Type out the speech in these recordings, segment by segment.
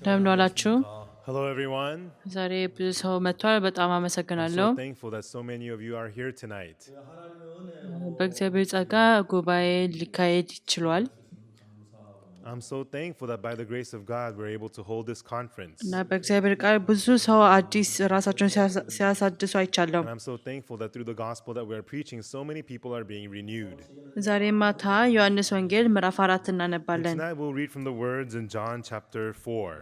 እንደምን ዋላችሁ? Hello, everyone. ዛሬ ብዙ ሰው መጥቷል። በጣም I'm አመሰግናለሁ። so thankful that so many of you are here tonight. በእግዚአብሔር ጸጋ ጉባኤ ሊካሄድ ይችሏል I'm so thankful that by the grace of God we're able to hold this conference. እና በእግዚአብሔር ቃል ብዙ ሰው አዲስ ራሳቸውን ሲያሳድሱ አይቻለሁ። And I'm so thankful that through the gospel that we're preaching, so many people are being renewed. ዛሬ ማታ ዮሐንስ ወንጌል ምዕራፍ 4 And እናነባለን። tonight we'll read from the words in John chapter 4.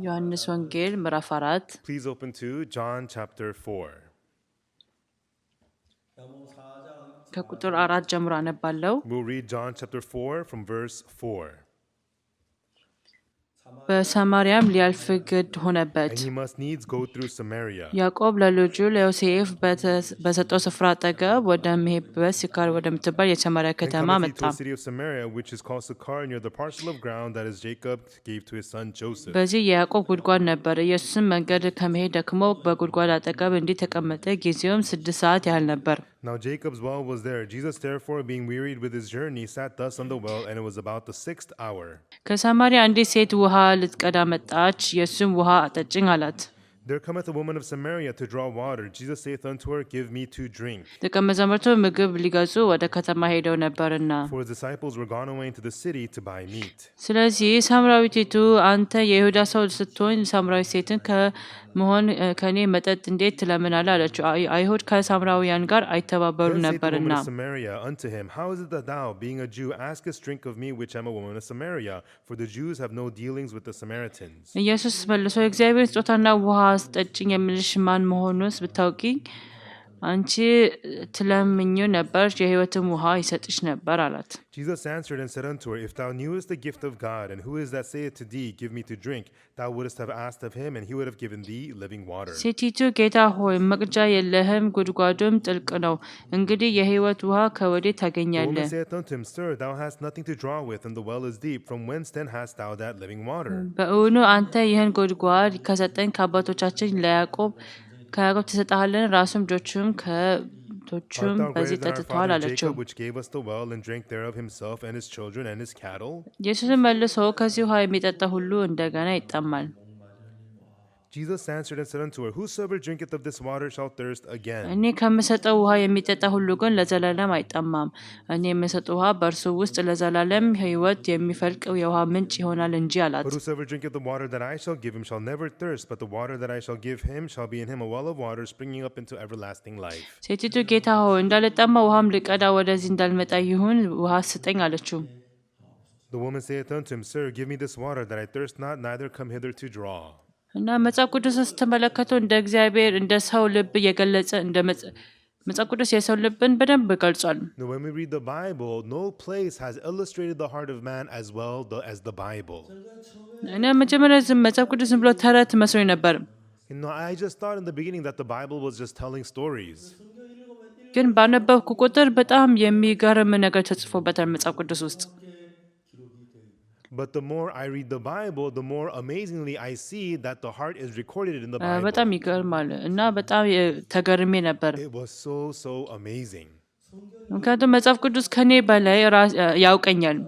ዮሐንስ ወንጌል ምዕራፍ 4 Please open to John chapter 4. ከቁጥር 4 ጀምሮ አነባለሁ። We'll read John chapter 4 from verse 4. በሰማርያም ሊያልፍ ግድ ሆነበት። And he must needs go through Samaria. ያዕቆብ ለልጁ ለዮሴፍ በሰጠው ስፍራ አጠገብ ወደምሄድበት ሲካር ወደምትባል የሰማርያ And ከተማ cometh he መጣ። to a city of Samaria, which is called Sychar, near the parcel of ground that is Jacob gave to his son Joseph. በዚህ የያዕቆብ ጕድጓድ ነበር። ኢየሱስም መንገድ ከመሄድ ደክሞ በጕድጓድ አጠገብ እንዲህ ተቀመጠ። ጊዜውም 6 ያህል ነበር። Now Jacob's well was there. Jesus therefore, being wearied with his journey, sat thus on the well, and it was about the 6th hour. ከሰማርያ አንዲት ሴት ውሃ ልትቀዳ መጣች። ኢየሱስም ውሃ አጠጪኝ አላት። There cometh a woman of Samaria to draw water. Jesus saith unto her, Give me to drink. ደቀ መዛሙርቱ ምግብ ሊገዙ ወደ ከተማ ሄደው ነበርና፣ For his disciples were gone away into the city to buy meat. ስለዚህ ሳምራዊቲቱ አንተ የይሁዳ ሰው ስትሆን ሳምራዊት ሴትን ከመሆን ከኔ መጠጥ እንዴት ትለምናለህ? አለችው። አይሁድ ከሳምራውያን ጋር አይተባበሩ Then saith the woman ነበርና። of Samaria unto him, How is it that thou, being a Jew, askest drink of me, which am a woman of Samaria? For the Jews have no dealings with the Samaritans. ኢየሱስ መልሶ የእግዚአብሔር ስጦታና ውሃ አስጠጪኝ የሚልሽ ማን መሆኑስ ብታውቂ አንቺ ትለምኚው ነበር፣ የሕይወትም ውሃ ይሰጥሽ ነበር አላት። Jesus answered and said unto her, If thou knewest the gift of God, and who is that saith to thee, Give me to drink, thou wouldst have asked of him, and he would have given thee living water. ሴቲቱ ጌታ ሆይ መቅጃ የለህም፣ ጉድጓዱም ጥልቅ ነው። እንግዲህ የሕይወት ውሃ ከወዴት The woman ታገኛለህ? saith unto him, Sir, thou hast nothing to draw with, and the well is deep. From whence then hast thou that living water? በእውኑ አንተ ይህን ጉድጓድ ከሰጠኝ ከአባቶቻችን ከያዕቆብ ትሰጠሃለን፣ ራሱም ልጆቹም Art ከብቶቹም thou በዚህ greater than our ጠጥተዋል father አለችው። Jacob, which gave us the well, and drank thereof himself, and his children, and his cattle? ኢየሱስም መልሶ ከዚህ ውሃ የሚጠጣ ሁሉ እንደገና ይጠማል። Jesus answered and said unto her, Whosoever drinketh of this water shall thirst again. እኔ ከምሰጠው ውሃ የሚጠጣ ሁሉ ግን ለዘላለም አይጠማም። እኔ የምሰጠው ውሃ በእርሱ ውስጥ ለዘላለም ሕይወት የሚፈልቀው የውሃ ምንጭ ይሆናል እንጂ አላት። But whosoever drinketh the water that I shall give him shall never thirst, but the water that I shall give him shall be in him a well of water springing up into everlasting life. ሴቲቱ ጌታ ሆይ እንዳልጠማ ውሃም ልቀዳ ወደዚህ እንዳልመጣ ይሁን ውሃ ስጠኝ አለችው። The woman saith unto him, Sir, give me this water, that I thirst not, neither come hither to draw. እና መጽሐፍ ቅዱስን ስትመለከቱ እንደ እግዚአብሔር እንደ ሰው ልብ የገለጸ እንደ መጽሐፍ ቅዱስ የሰው ልብን በደንብ ገልጿል። Now, when we read the Bible, no place has illustrated the heart of man as well as the Bible. እና መጀመሪያ መጽሐፍ ቅዱስ ዝም ብሎ ተረት መስሎኝ ነበር። I just thought in the beginning that the Bible was just telling stories. ግን ባነበብኩ ቁጥር በጣም የሚገርም ነገር ተጽፎበታል መጽሐፍ ቅዱስ ውስጥ። But the more I read the Bible, the more amazingly I see that the heart is recorded in the Bible. በጣም ይገርማል እና በጣም ተገርሜ ነበር። It was so amazing. ምክንያቱም መጽሐፍ ቅዱስ ከኔ በላይ ያውቀኛል።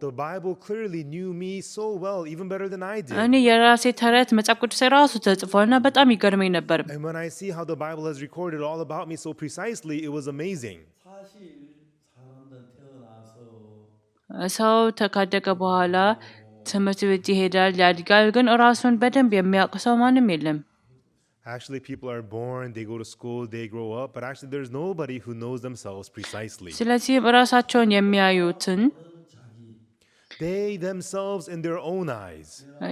The Bible clearly knew me so well, even better than I did. እኔ የራሴ ተረት መጽሐፍ ቅዱስ ራሱ ተጽፏል እና በጣም ይገርመኝ ነበር። And when I see how the Bible has recorded all about me so precisely, it was amazing. ሰው ካደገ በኋላ ትምህርት ቤት ይሄዳል፣ ያድጋል፣ ግን ራሱን በደንብ የሚያውቅ ሰው ማንም የለም። Actually, people are born, they go to school, they grow up, but actually there's nobody who knows themselves precisely. ስለዚህ ራሳቸውን የሚያዩትን They themselves in their own eyes.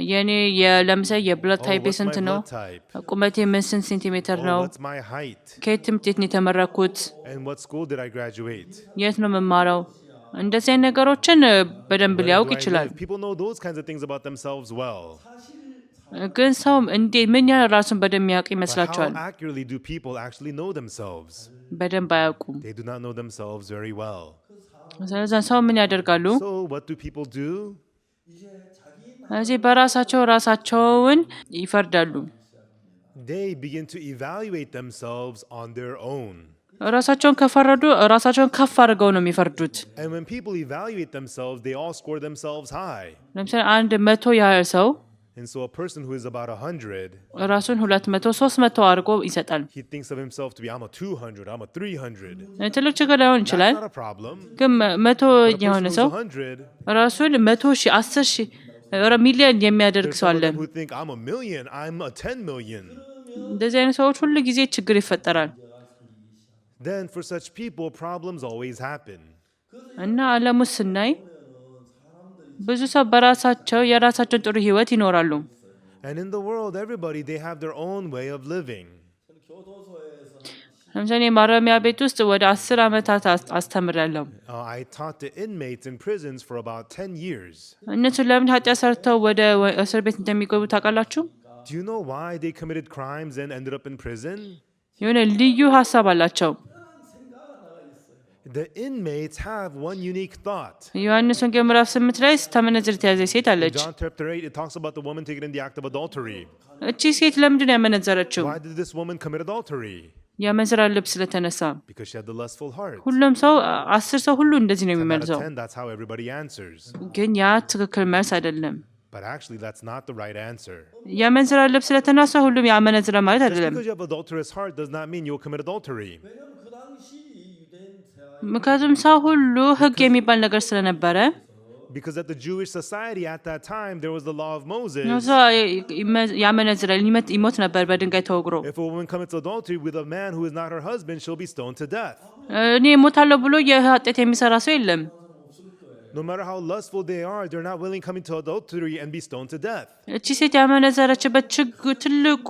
የኔ ለምሳሌ የብለድ ታይፕ What's my ስንት ነው? blood type? ቁመቴ ምን ስንት ሴንቲሜትር ነው? What's my height? ከየት ትምህርት ቤት ነው የተመረኩት? And what school did I graduate? የት ነው የምማረው? እንደዚህ አይነት ነገሮችን በደንብ Where ሊያውቅ do I ይችላል። live? People know those kinds of things about themselves well. ግን ሰው ምን ያህል ራሱን በደንብ ያውቅ But ይመስላችኋል? how accurately do people actually know themselves? በደንብ አያውቁም። They do not know themselves very well. ስለዚህ ሰው ምን ያደርጋሉ? So what do people do? ስለዚህ ራሳቸውን ይፈርዳሉ። They begin to evaluate themselves on their own. ራሳቸውን ከፈረዱ ራሳቸውን ከፍ አድርገው ነው የሚፈርዱት። And when people evaluate themselves, they all score themselves high. ለምሳሌ 100 ያህል ሰው And so a person who is about 100, ራሱን 200 300 አድርጎ ይሰጣል። he thinks of himself to be, I'm a 200, I'm a 300. ትልቅ ችግር ላይሆን That's ይችላል፣ not a problem. ግን 100 But a person የሆነ who's ሰው 100, ራሱን 100,000 10,000 ሚሊዮን የሚያደርግ there's ሰው some of አለ። them who think I'm a million, I'm a 10 million. እንደዚህ አይነት ሰዎች ሁሉ ጊዜ ችግር ይፈጠራል Then for such people, problems always happen. እና ዓለሙ ስናይ ብዙ ሰው በራሳቸው የራሳቸውን ጥሩ ህይወት ይኖራሉ። And in the world, everybody, they have their own way of living. ለምሳሌ ማረሚያ ቤት ውስጥ ወደ 10 ዓመታት አስተምራለሁ። I taught the inmates in prisons for about 10 years. እነሱ ለምን ኃጢአት ሰርተው ወደ እስር ቤት እንደሚገቡ ታውቃላችሁ? Do you know why they committed crimes and ended up in prison? የሆነ ልዩ ሀሳብ አላቸው። The inmates have one unique thought. ዮሐንስ ወንጌል ምዕራፍ 8 ላይ ስታመነዝር የተያዘች ሴት In አለች። John chapter 8, it talks about the woman taken in the act of adultery. እቺ ሴት ለምንድን ነው ያመነዘረችው? Why did this woman commit adultery? ያመንዝራ ልብ ስለተነሳ። Because she had the lustful heart. ሁሉም ሰው 10 ሰው ሁሉ እንደዚህ ነው 10 out of የሚመልሰው። 10, that's how everybody answers. ግን ያ ትክክል መልስ አይደለም። But actually, that's not the right answer. ያመንዝራ ልብ ስለተነሳ ሁሉም ያመነዝራ ማለት Just አይደለም። because you have adulterous heart does not mean you'll commit adultery. ምክንያቱም ሰው ሁሉ ሕግ የሚባል ነገር ስለነበረ Because at the Jewish society at that time, there was the law of Moses. ያመነዝራል፣ ይሞት ነበር በድንጋይ ተወግሮ። If a woman commits adultery with a man who is not her husband, she'll be stoned to death. እኔ እሞታለሁ ብሎ የኃጢአት የሚሰራ ሰው የለም። No matter how lustful they are, they're not willing to come into adultery and be stoned to death. እቺ ሴት ያመነዘረችበት ትልቁ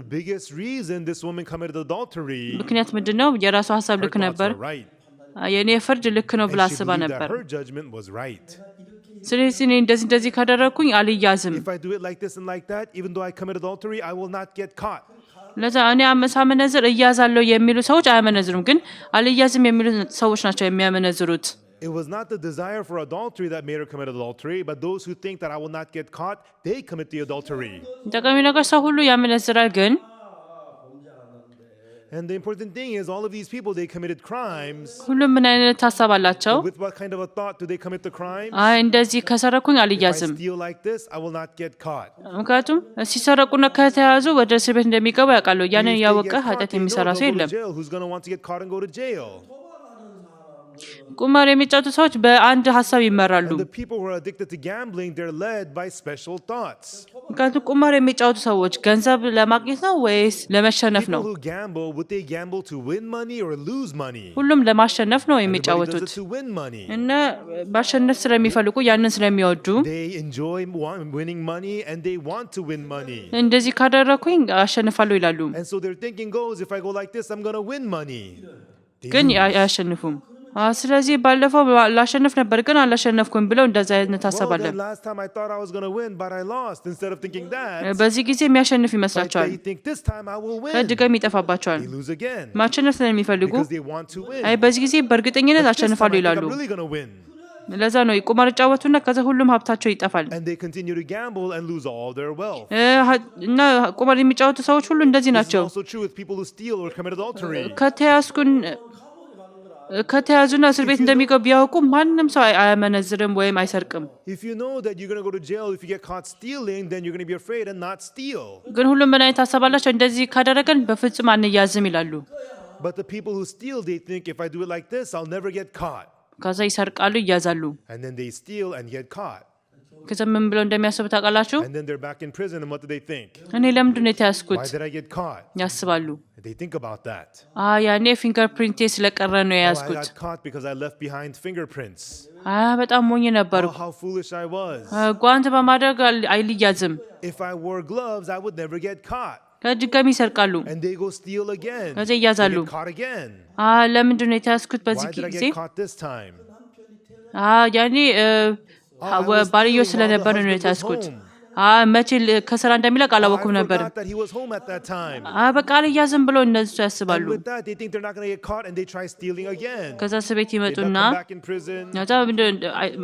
The biggest reason this woman committed adultery, ምክንያት ምንድን ነው? የራሷ ሀሳብ her ልክ thoughts ነበር፣ were right. የኔ ፍርድ ልክ ነው ብላ And she አስባ believed ነበር። that her judgment was right. ስለዚህ እኔ እንደዚህ ካደረኩኝ አልያዝም። If I do it like this and like that, even though I commit adultery, I will not get caught. ለዛ እኔ ሳመነዝር እያዛለሁ የሚሉ ሰዎች አያመነዝሩም፣ ግን አልያዝም የሚሉ ሰዎች ናቸው የሚያመነዝሩት። It was not the desire for adultery that made her commit adultery, but those who think that I will not get caught, they commit the adultery. ጠቃሚ ነገር ሰው ሁሉ ያመነዝራል፣ ግን And the important thing is, all of these people, they committed crimes. ሁሉም ምን አይነት ሀሳብ አላቸው? With what kind of a thought do they commit the crime? አይ እንደዚህ ከሰረኩኝ If I አልያዝም። steal like this, I will not get caught. ምክንያቱም ሲሰረቁና ከተያዙ ወደ እስር ቤት እንደሚገቡ ያውቃሉ። If ያንን they ያወቀ get caught, ኃጢአት they know የሚሰራ they'll ሰው go to የለም። jail. Who's going to want to get caught and go to jail? ቁማር የሚጫወቱ ሰዎች በአንድ ሀሳብ ይመራሉ። And the people who are addicted to gambling, they're led by special thoughts. ምክንያቱም ቁማር የሚጫወቱ ሰዎች ገንዘብ ለማግኘት ነው ወይስ ለመሸነፍ People ነው? who gamble, would they gamble to win money or lose money? ሁሉም ለማሸነፍ ነው Everybody does የሚጫወቱት it to win money. እና ማሸነፍ ስለሚፈልጉ ያንን ስለሚወዱ They enjoy winning money and they want to win money. እንደዚህ ካደረኩኝ አሸንፋለሁ ይላሉ። And so their thinking goes, if I go like this, I'm going to win money. They ግን lose. አያሸንፉም። ስለዚህ ባለፈው ላሸንፍ ነበር ግን አላሸነፍኩም ብለው እንደዛ አይነት ሀሳብ አለ። Well, then last time I thought I was going to win, but I lost. Instead of thinking that, በዚህ ጊዜ የሚያሸንፍ but ይመስላቸዋል። they think this time I will win. ድጋሚ ይጠፋባቸዋል። They lose again ማሸነፍ ስለሚፈልጉ because they want to win. አይ በዚህ ጊዜ በእርግጠኝነት But this time I አሸንፋለሁ think ይላሉ። I'm really going to win. ለዛ ነው ቁማር ይጫወቱና ከዛ ሁሉም ሀብታቸው ይጠፋል። And they continue to gamble and lose all their wealth. እና ቁማር የሚጫወቱ ሰዎች ሁሉ እንደዚህ This is ናቸው። also true with people who steal or commit adultery. ከተያዙና እስር ቤት እንደሚገቡ ቢያውቁ ማንም ሰው አያመነዝርም ወይም አይሰርቅም። If you know that you're going to go to jail if you get caught stealing, then you're going to be afraid and not steal. ግን ሁሉም ምን አይነት ሀሳብ አላቸው? እንደዚህ ካደረገን በፍጹም አንያዝም ይላሉ። But the people who steal, they think if I do it like this, I'll never get caught. ከዛ ይሰርቃሉ፣ ይያዛሉ። And then they steal and get caught. ከዛ ምን ብለው እንደሚያስቡ ታውቃላችሁ? And then they're back in prison, and what do they think? እኔ ለምንድን ነው የተያዝኩት Why did I get caught? ያስባሉ። They think about that. ያኔ ፊንገር ፕሪንቴ ስለቀረ ነው I የያዝኩት። got caught because I left behind fingerprints. በጣም ሞኝ ነበርኩ። How foolish I was. ጓንት በማድረግ አይልያዝም። If I wore gloves, I would never get caught. ከድጋሚ ይሰርቃሉ። And they go steal again. ከዛ ይያዛሉ። They get caught again. ለምንድን ነው የተያዝኩት በዚህ Why did I ጊዜ? get caught this time? ያኔ ባልዮ ስለነበር ነው የተያዝኩት። መቼ ከስራ እንደሚለቅ አላወኩም ነበር። I forgot that he was home at that time. በቃ አልያዝም ብለው እነሱ ያስባሉ። And with that, they think they're not going to get caught, and they try stealing again. ከዛ እስር ቤት They come ይመጡና back in prison. ከዛ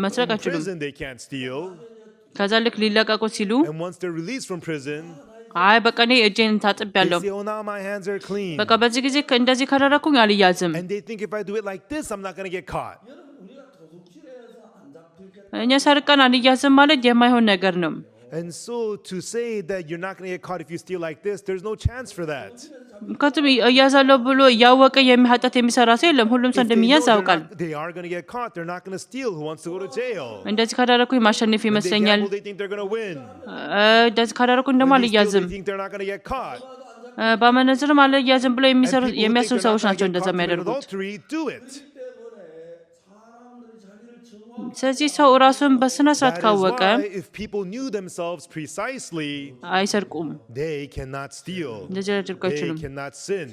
መስረቅ In አይችሉም። prison, they can't steal. ከዛ ልክ ሊለቀቁ ሲሉ And once they're released from prison, በቃ እኔ እጄን ታጥቤያለሁ፣ they say, oh, now my hands are clean. በቃ በዚህ ጊዜ እንደዚህ ካደረኩኝ አልያዝም። And they think if I do it like this, I'm not going to get caught. እኛ ሰርቀን አልያዝም ማለት የማይሆን ነገር ነው። And so to say that you're not going to get caught if you steal like this, there's no chance for that. ምክንያቱም እያዛለሁ ብሎ እያወቀ ኃጢአት የሚሰራ ሰው የለም። ሁሉም ሰው እንደሚያዝ ያውቃል። They are going to get caught. They're not going to steal. Who wants to go to jail? እንደዚህ ካደረኩኝ ማሸነፍ ይመስለኛል። They think they're going to win. እንደዚህ ካደረኩኝ ደግሞ አልያዝም። They think they're not going to get caught. በመነዝርም አልያዝም ብሎ የሚያስቡ ሰዎች ናቸው እንደዛ የሚያደርጉት። Do it. ስለዚህ ሰው ራሱን በስነ ስርዓት ካወቀ if people knew themselves precisely, አይሰርቁም። they cannot steal. እንደዚህ ሊያደርጉ They አይችሉም። cannot sin.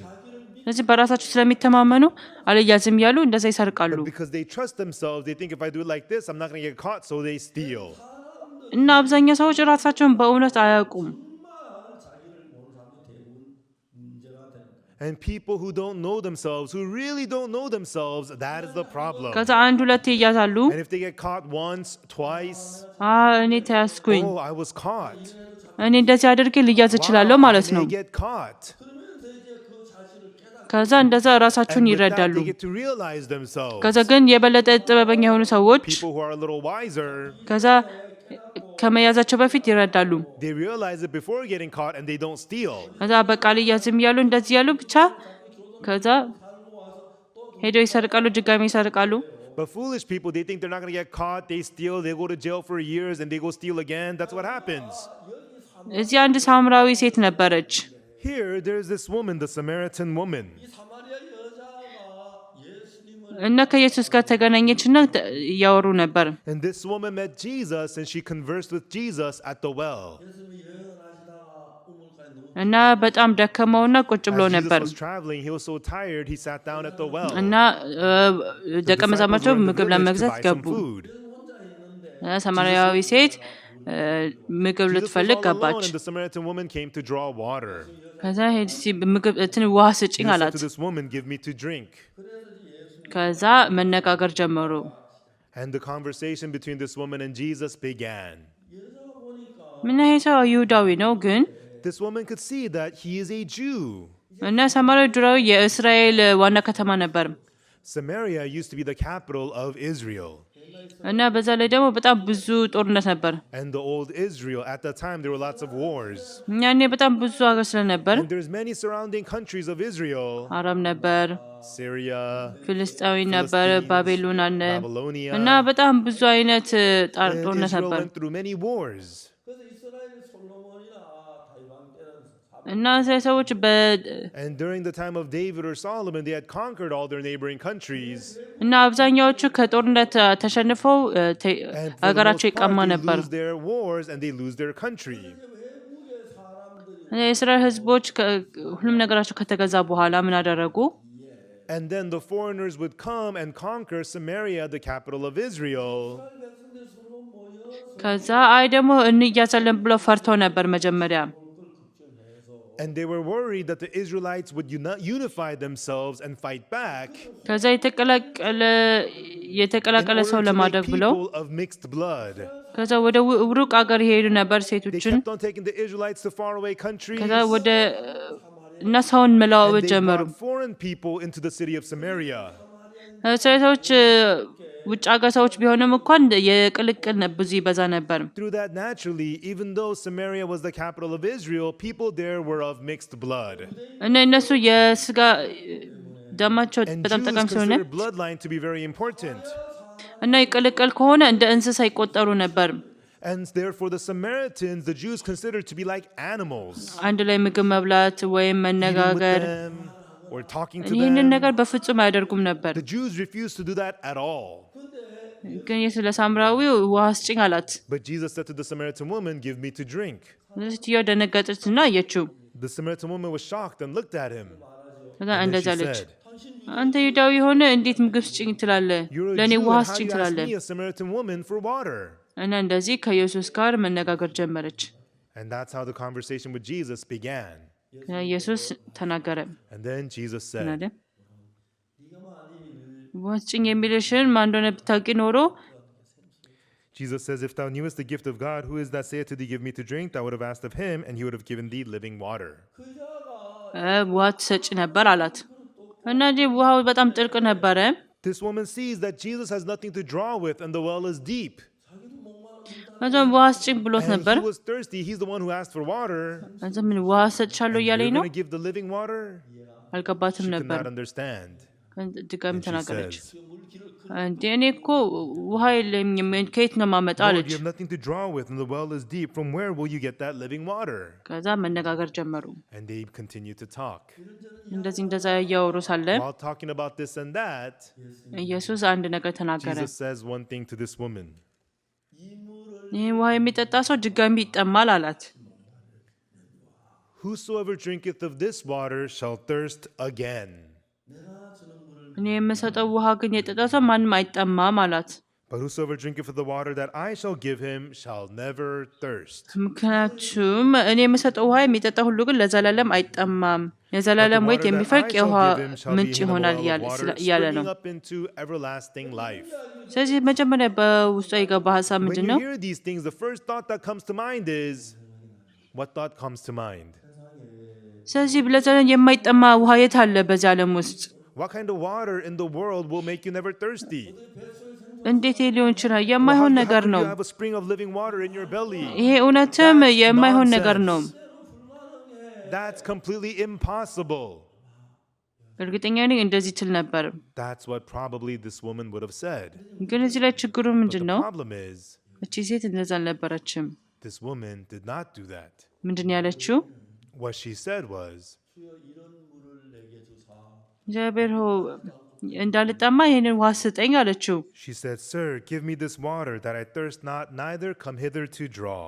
ስለዚህ በራሳቸው ስለሚተማመኑ አልያዝም ያሉ እንደዛ ይሰርቃሉ። Because they trust themselves, they think if I do it like this, I'm not going to get caught, so they steal. እና አብዛኛው ሰዎች ራሳቸውን በእውነት አያውቁም። And people who don't know themselves, who really don't know themselves, that is the problem. ከዛ አንድ ሁለት ይያዛሉ። And if they get caught once, twice, እኔ ተያዝኩኝ፣ oh, I was caught. እኔ እንደዚህ አድርጌ ልያዝ እችላለሁ ማለት ነው። They get caught. ከዛ እንደዛ ራሳቸውን ይረዳሉ። They get to realize themselves. ከዛ ግን የበለጠ ጥበበኛ የሆኑ ሰዎች People who are a little wiser, ከዛ ከመያዛቸው በፊት ይረዳሉ። they realize it before getting caught and they don't steal. ከዛ በቃ ልያዝም ያሉ እንደዚህ ያሉ ብቻ ከዛ ሄደው ይሰርቃሉ፣ ድጋሚ ይሰርቃሉ። But foolish people, they think they're not going to get caught, they steal, they go to jail for years and they go steal again. That's what happens. እዚህ አንድ ሳምራዊ ሴት ነበረች። Here, there's this woman, the Samaritan woman. እና ከኢየሱስ ጋር ተገናኘችና እያወሩ ነበር። And this woman met Jesus and she conversed with Jesus at the well. እና በጣም ደከመውና ቁጭ ብሎ As ነበር። Jesus was traveling, he was so tired, he sat down at the well. እና ደቀ መዛሙርቱ ምግብ ለመግዛት ገቡ። ሰማርያዊ ሴት ምግብ ልትፈልግ ገባች። And the Samaritan woman came to draw water. ከዛ ምግብ ውሃ ስጪኝ Jesus አላት። said to this woman, give me to drink. ከዛ መነጋገር ጀመሩ። And the conversation between this woman and Jesus began. ምን ይሄ ሰው ይሁዳዊ ነው ግን This woman could see that he is a Jew. እና ሰማርያ ድሮው የእስራኤል ዋና ከተማ ነበር። Samaria used to be the capital of Israel. እና በዛ ላይ ደግሞ በጣም ብዙ ጦርነት ነበር። And the old Israel, at that time, there were lots of wars. ያኔ በጣም ብዙ ሀገር ስለነበር And there's many surrounding countries of Israel. አረብ ነበር፣ Syria, ፍልስጤም ነበር፣ ባቢሎን አለ Babylonia. እና በጣም ብዙ አይነት And ጦርነት Israel ነበር። went through many wars. እና ሰዎች And during the time of David or Solomon, they had conquered all their neighboring countries. እና አብዛኛዎቹ ከጦርነት ተሸንፈው And for the most ሀገራቸው part, ይቀማ they ነበር። lose their wars and they lose their country. የእስራኤል ሕዝቦች ሁሉም ነገራቸው ከተገዛ በኋላ ምን አደረጉ? And then the foreigners would come and conquer Samaria, the capital of Israel. ከዛ አይ ደግሞ እንያዛለን ብለው ፈርተው ነበር መጀመሪያ። And they were worried that the Israelites would unify themselves and fight back. ከዛ የተቀላቀለ ሰው ለማድረግ ብለው People of mixed blood. ከዛ ወደ ሩቅ ሀገር ይሄዱ ነበር They ሴቶችን። kept on taking the Israelites to faraway countries. ከዛ ወደ እና ሰውን መለዋወጥ And they ጀመሩ። brought foreign people into the city of Samaria. ሰዎች ውጭ ሀገር ሰዎች ቢሆንም እንኳን የቅልቅል ብዙ ይበዛ ነበር። Through that, naturally, even though Samaria was the capital of Israel, people there were of mixed blood. እና እነሱ የስጋ ደማቸው And በጣም Jews ጠቃሚ ስለሆነ considered bloodline to be very important. እና የቅልቅል ከሆነ እንደ እንስሳ ይቆጠሩ ነበር። And therefore, the Samaritans, the Jews considered to be like animals. አንድ ላይ ምግብ መብላት ወይም Eating with መነጋገር them or talking to ይህንን them. ነገር በፍጹም አያደርጉም ነበር። The Jews refused to do that at all. ግን ስለ ሳምራዊው ውሃ ስጭኝ አላት። But Jesus said to the Samaritan woman, give me to drink. ሴትዮዋ ደነገጠችና አየችው። The Samaritan woman was shocked and looked at him. ከዛ And then እንደዛ she አለች፣ said, አንተ ይሁዳዊ ሆነ እንዴት ምግብ ስጭኝ ትላለህ? you're a ለእኔ Jew, ውሃ and how ስጭኝ you ask ትላለህ? me, a Samaritan woman, for water? እና እንደዚህ ከኢየሱስ ጋር መነጋገር ጀመረች። And that's how the conversation with Jesus began. ኢየሱስ ተናገረ። And then Jesus ምን said, አለ? ውሃ ስጭኝ የሚልሽን ማን እንደሆነ ብታውቂ ኖሮ Jesus says, if thou knewest the gift of God, who is that saith to thee, give me to drink, thou would have asked of him, and he would have given thee living water. ውሃ ትሰጪ ነበር አላት። እና ውሃው በጣም ጥልቅ ነበረ። This woman sees that Jesus has nothing to draw with, and the well is deep. ከዛም ውሃ ስጭኝ ብሎት And ነበር። he was thirsty. He's the one who asked for water. ከዛም ምን ውሃ ሰጥቻለሁ And እያለኝ you're ነው? going to give the living water? አልገባትም She could ነበር። not understand. ድጋሚ And she ተናገረች። says, እንዴ እኔ እኮ ውሃ የለኝም ከየት ነው ማመጣ Lord, አለች። you have nothing to draw with, and the well is deep. From where will you get that living water? ከዛ መነጋገር ጀመሩ። And they continue to talk. እንደዛ እያወሩ ሳለ While talking about this and that, ኢየሱስ አንድ ነገር ተናገረ። Jesus says one thing to this woman. ይህ ውሃ የሚጠጣ ሰው ድጋሚ ይጠማል አላት። Whosoever drinketh of this water shall thirst again. እኔ የምሰጠው ውሃ ግን የጠጣ ሰው ማንም አይጠማም አላት። But whosoever drinketh of the water that I shall give him shall never thirst. ምክንያቱም እኔ የምሰጠው ውሃ የሚጠጣ ሁሉ ግን ለዘላለም አይጠማም፣ የዘላለም ወይት የሚፈልቅ የውሃ ምንጭ ይሆናል እያለ ነው። ስለዚህ መጀመሪያ በውስጧ የገባ ሀሳብ ምንድን ነው? ስለዚህ ለዘላለም የማይጠማ ውሃ የት አለ በዚህ ዓለም ውስጥ? What kind of water in the world will make you never thirsty? እንዴት ሊሆን ይችላል? የማይሆን ነገር ነው። You have a spring of living water in your belly. ይሄ እውነትም የማይሆን ነገር ነው። That's completely impossible. እርግጠኛ ነኝ እንደዚህ ትል ነበር። That's what probably this woman would have said. ግን እዚህ ላይ ችግሩ ምንድን ነው? The problem is, እቺ ሴት እንደዛ አልነበረችም። this woman did not do that. ምንድን ያለችው? What she said was, እግዚአብሔር ሆይ እንዳልጠማ ይሄንን ውሃ ስጠኝ አለችው። She said, Sir, give me this water that I thirst not, neither come hither to draw.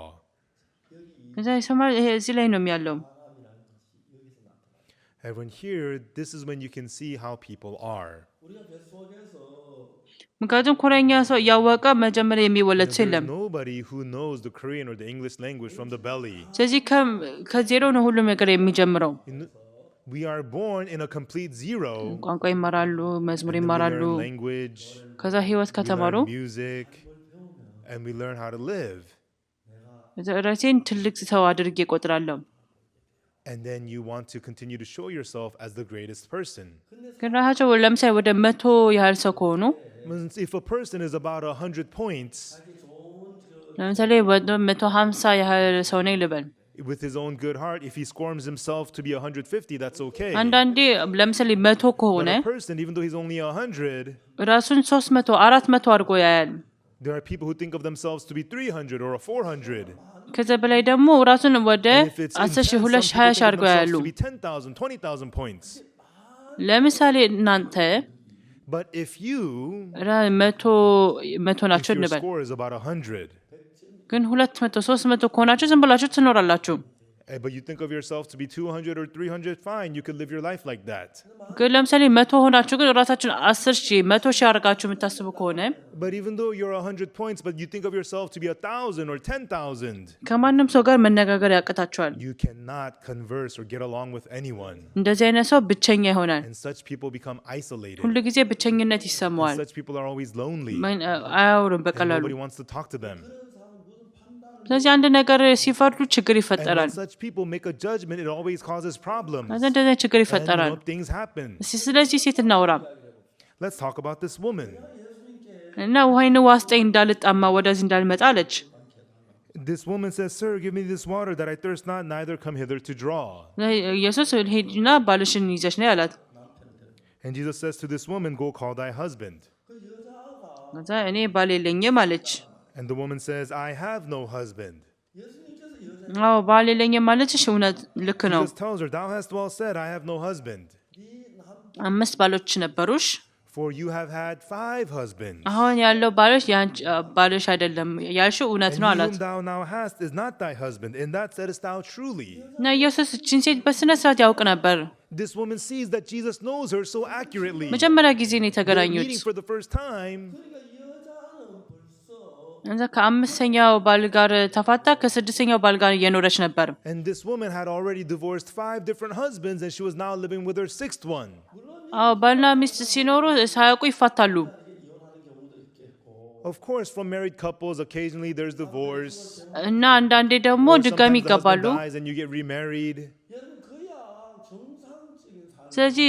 እዚህ ላይ ነው ያለው። Everyone here, this is when you can see how people are. ምክንያቱም ኮሪያኛ ሰው እያወቀ መጀመሪያ የሚወለድ ሰው የለም። Nobody who knows the Korean or the English language from the belly. ስለዚህ ከዜሮ ነው ሁሉም ነገር የሚጀምረው። We are born in a complete zero. ቋንቋ ይማራሉ፣ መዝሙር ይማራሉ፣ language, ከዛ ህይወት ከተማሩ music, and we learn how to live. ራሴን ትልቅ ሰው አድርጌ እቆጥራለሁ። And then you want to continue to show yourself as the greatest person. ግን ራሳቸው ለምሳሌ ወደ 100 ያህል ሰው ከሆኑ If a person is about 100 points, ለምሳሌ ወደ 150 ያህል ሰው ነኝ ልበል። with his own good heart, if he scorns himself to be 150, that's okay. አንዳንዴ ለምሳሌ 100 ከሆነ But a person, even though he's only 100, ራሱን 300 400 አድርጎ ያያል። there are people who think of themselves to be 300 or 400. ከዛ በላይ ደግሞ ራሱን ወደ 10,000 20,000 አድርጎ ያያሉ። 10,000 20,000 points. ለምሳሌ እናንተ But if you, መቶ ናቸው if your እንበል፣ score is about 100, ግን 200 300 ከሆናችሁ ዝም ብላችሁ ትኖራላችሁ። but you think of yourself to be 200 or 300, fine, you could live your life like that. ግን ለምሳሌ 100 ሆናችሁ ግን ራሳችሁን 10,000 100,000 አድርጋችሁ የምታስቡ ከሆነ But even though you're 100 points, but you think of yourself to be 1,000 or 10,000, ከማንም ሰው ጋር መነጋገር ያቅታችኋል። you cannot converse or get along with anyone. እንደዚህ አይነት ሰው ብቸኛ ይሆናል። And such people become isolated. ሁሉ ጊዜ ብቸኝነት ይሰማዋል። Such people are always lonely. አያወሩም And በቀላሉ። nobody wants to talk to them. ስለዚህ አንድ ነገር ሲፈርዱ ችግር And ይፈጠራል። when such people make a judgment, it always causes problems. እንደዚህ ችግር And ይፈጠራል። things happen. ስለዚህ ሴት እናውራ Let's talk about this woman. እና ውሃይን ዋስጠኝ እንዳልጣማ ወደዚህ እንዳልመጣ አለች። This woman says, Sir, give me this water that I thirst not, neither come hither to draw. ኢየሱስ ሄድና ባልሽን ይዘሽ ነይ አላት። And Jesus says to this woman, Go call thy husband. ከዛ እኔ ባል የለኝም አለች። And the woman says, I have no husband. አዎ ባል የለኝም ማለትሽ እውነት ልክ ነው። Jesus tells her, Thou hast well said, I have no husband. 5 ባሎች ነበሩሽ፣ For you have had 5 husbands. አሁን ያለው ባልሽ አይደለም ያልሽው እውነት And ነው he አላት። whom thou now hast is not thy husband, and that saidest thou truly. እና ኢየሱስ እችን ሴት በስነ ስርዓት ያውቅ ነበር። This woman sees that Jesus knows her so accurately. መጀመሪያ ጊዜ ነው They're የተገናኙት። meeting for the first time. እንዛ ከ5ኛው ባል ጋር ተፋታ ከ6ኛው ባል ጋር እየኖረች ነበር። And this woman had already divorced 5 different husbands, and she was now living with her 6th one. አዎ ባልና ሚስት ሲኖሩ ሳያውቁ ይፋታሉ። Of course, from married couples, occasionally there's divorce. እና አንዳንዴ ደግሞ Or ድጋሚ sometimes the husband ይጋባሉ። dies and you get remarried. ስለዚህ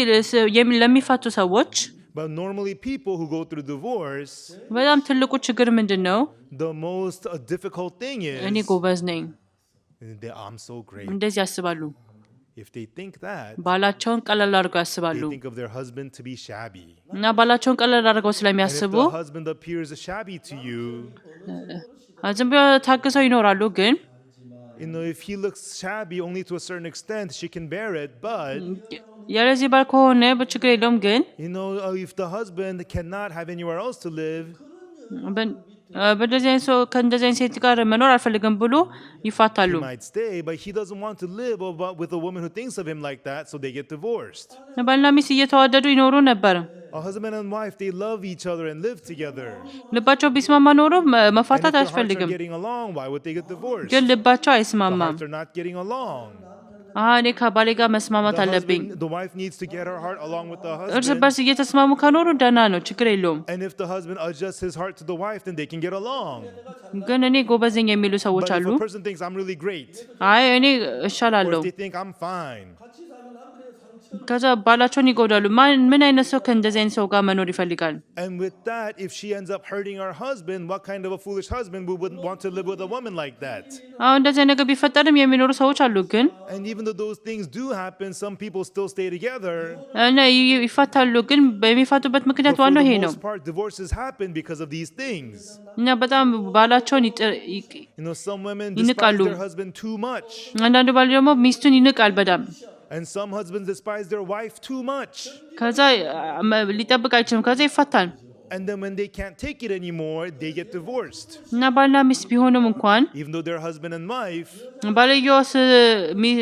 ለሚፋቱ ሰዎች But normally people who go through divorce, በጣም ትልቁ ችግር ምንድነው? the most difficult thing is እኔ ጎበዝ ነኝ I'm so great. እንደዚህ ያስባሉ። If they think that, ባላቸውን ቀለል አድርገው they ያስባሉ think of their husband to be shabby. እና ባላቸውን ቀለል አድርገው And if ስለሚያስቡ the husband appears shabby to you, ዝም ብለው ታግሰው ይኖራሉ። ግን if he looks shabby only to a certain extent, she can bear it. But ያለዚህ ባል ከሆነ በችግር የለውም። ግን if the husband cannot have anywhere else to live, በደዚህ አይነት ሰው ከእንደዚህ አይነት ሴት ጋር መኖር አልፈልግም ብሎ ይፋታሉ። he might stay, but he doesn't want to live with a woman who thinks of him like that, so they get divorced. ባልና ሚስት እየተዋደዱ ይኖሩ ነበር። A husband and wife, they love each other and live together. ልባቸው ቢስማማ ኖሮ መፋታት And if their hearts are አያስፈልግም። getting along, why would they get divorced? ግን ልባቸው The አይስማማም። hearts are not getting along. እኔ ከባሌ ጋር መስማማት አለብኝ። The wife needs to get her heart along with the እርስ husband. በርስ እየተስማሙ ከኖሩ ደህና ነው፣ ችግር የለውም። And if the husband adjusts his heart to the wife, then they can get along. ግን እኔ ጎበዝ ነኝ የሚሉ ሰዎች But if አሉ። a person thinks I'm really great, አይ እኔ or እሻላለሁ፣ if they think I'm fine, ከዛ ባላቸውን ይጎዳሉ። ምን አይነት ሰው ከእንደዚህ አይነት ሰው ጋር መኖር ይፈልጋል? and with that, if she ends up hurting her husband, what kind of a foolish husband wouldn't want to live with a woman like that? አሁን እንደዚህ ነገር ቢፈጠርም የሚኖሩ ሰዎች አሉ። ግን And even though those things do happen, some people still stay together. እና ይፋታሉ። ግን በሚፋቱበት But ምክንያት for ዋናው the ይሄ ነው። most part, divorces happen because of these things. እና በጣም ባላቸውን Some women ይንቃሉ። despise their husband too much. አንዳንዱ ባል ደግሞ ሚስቱን ይንቃል በጣም። And some husbands despise their wife too much. ከዛ ሊጠብቅ አይችልም። ከዛ ይፋታል። And then when they can't take it anymore, they get divorced. እና ባልና ሚስት ቢሆኑም እንኳን Even though they're husband and wife, ባልየው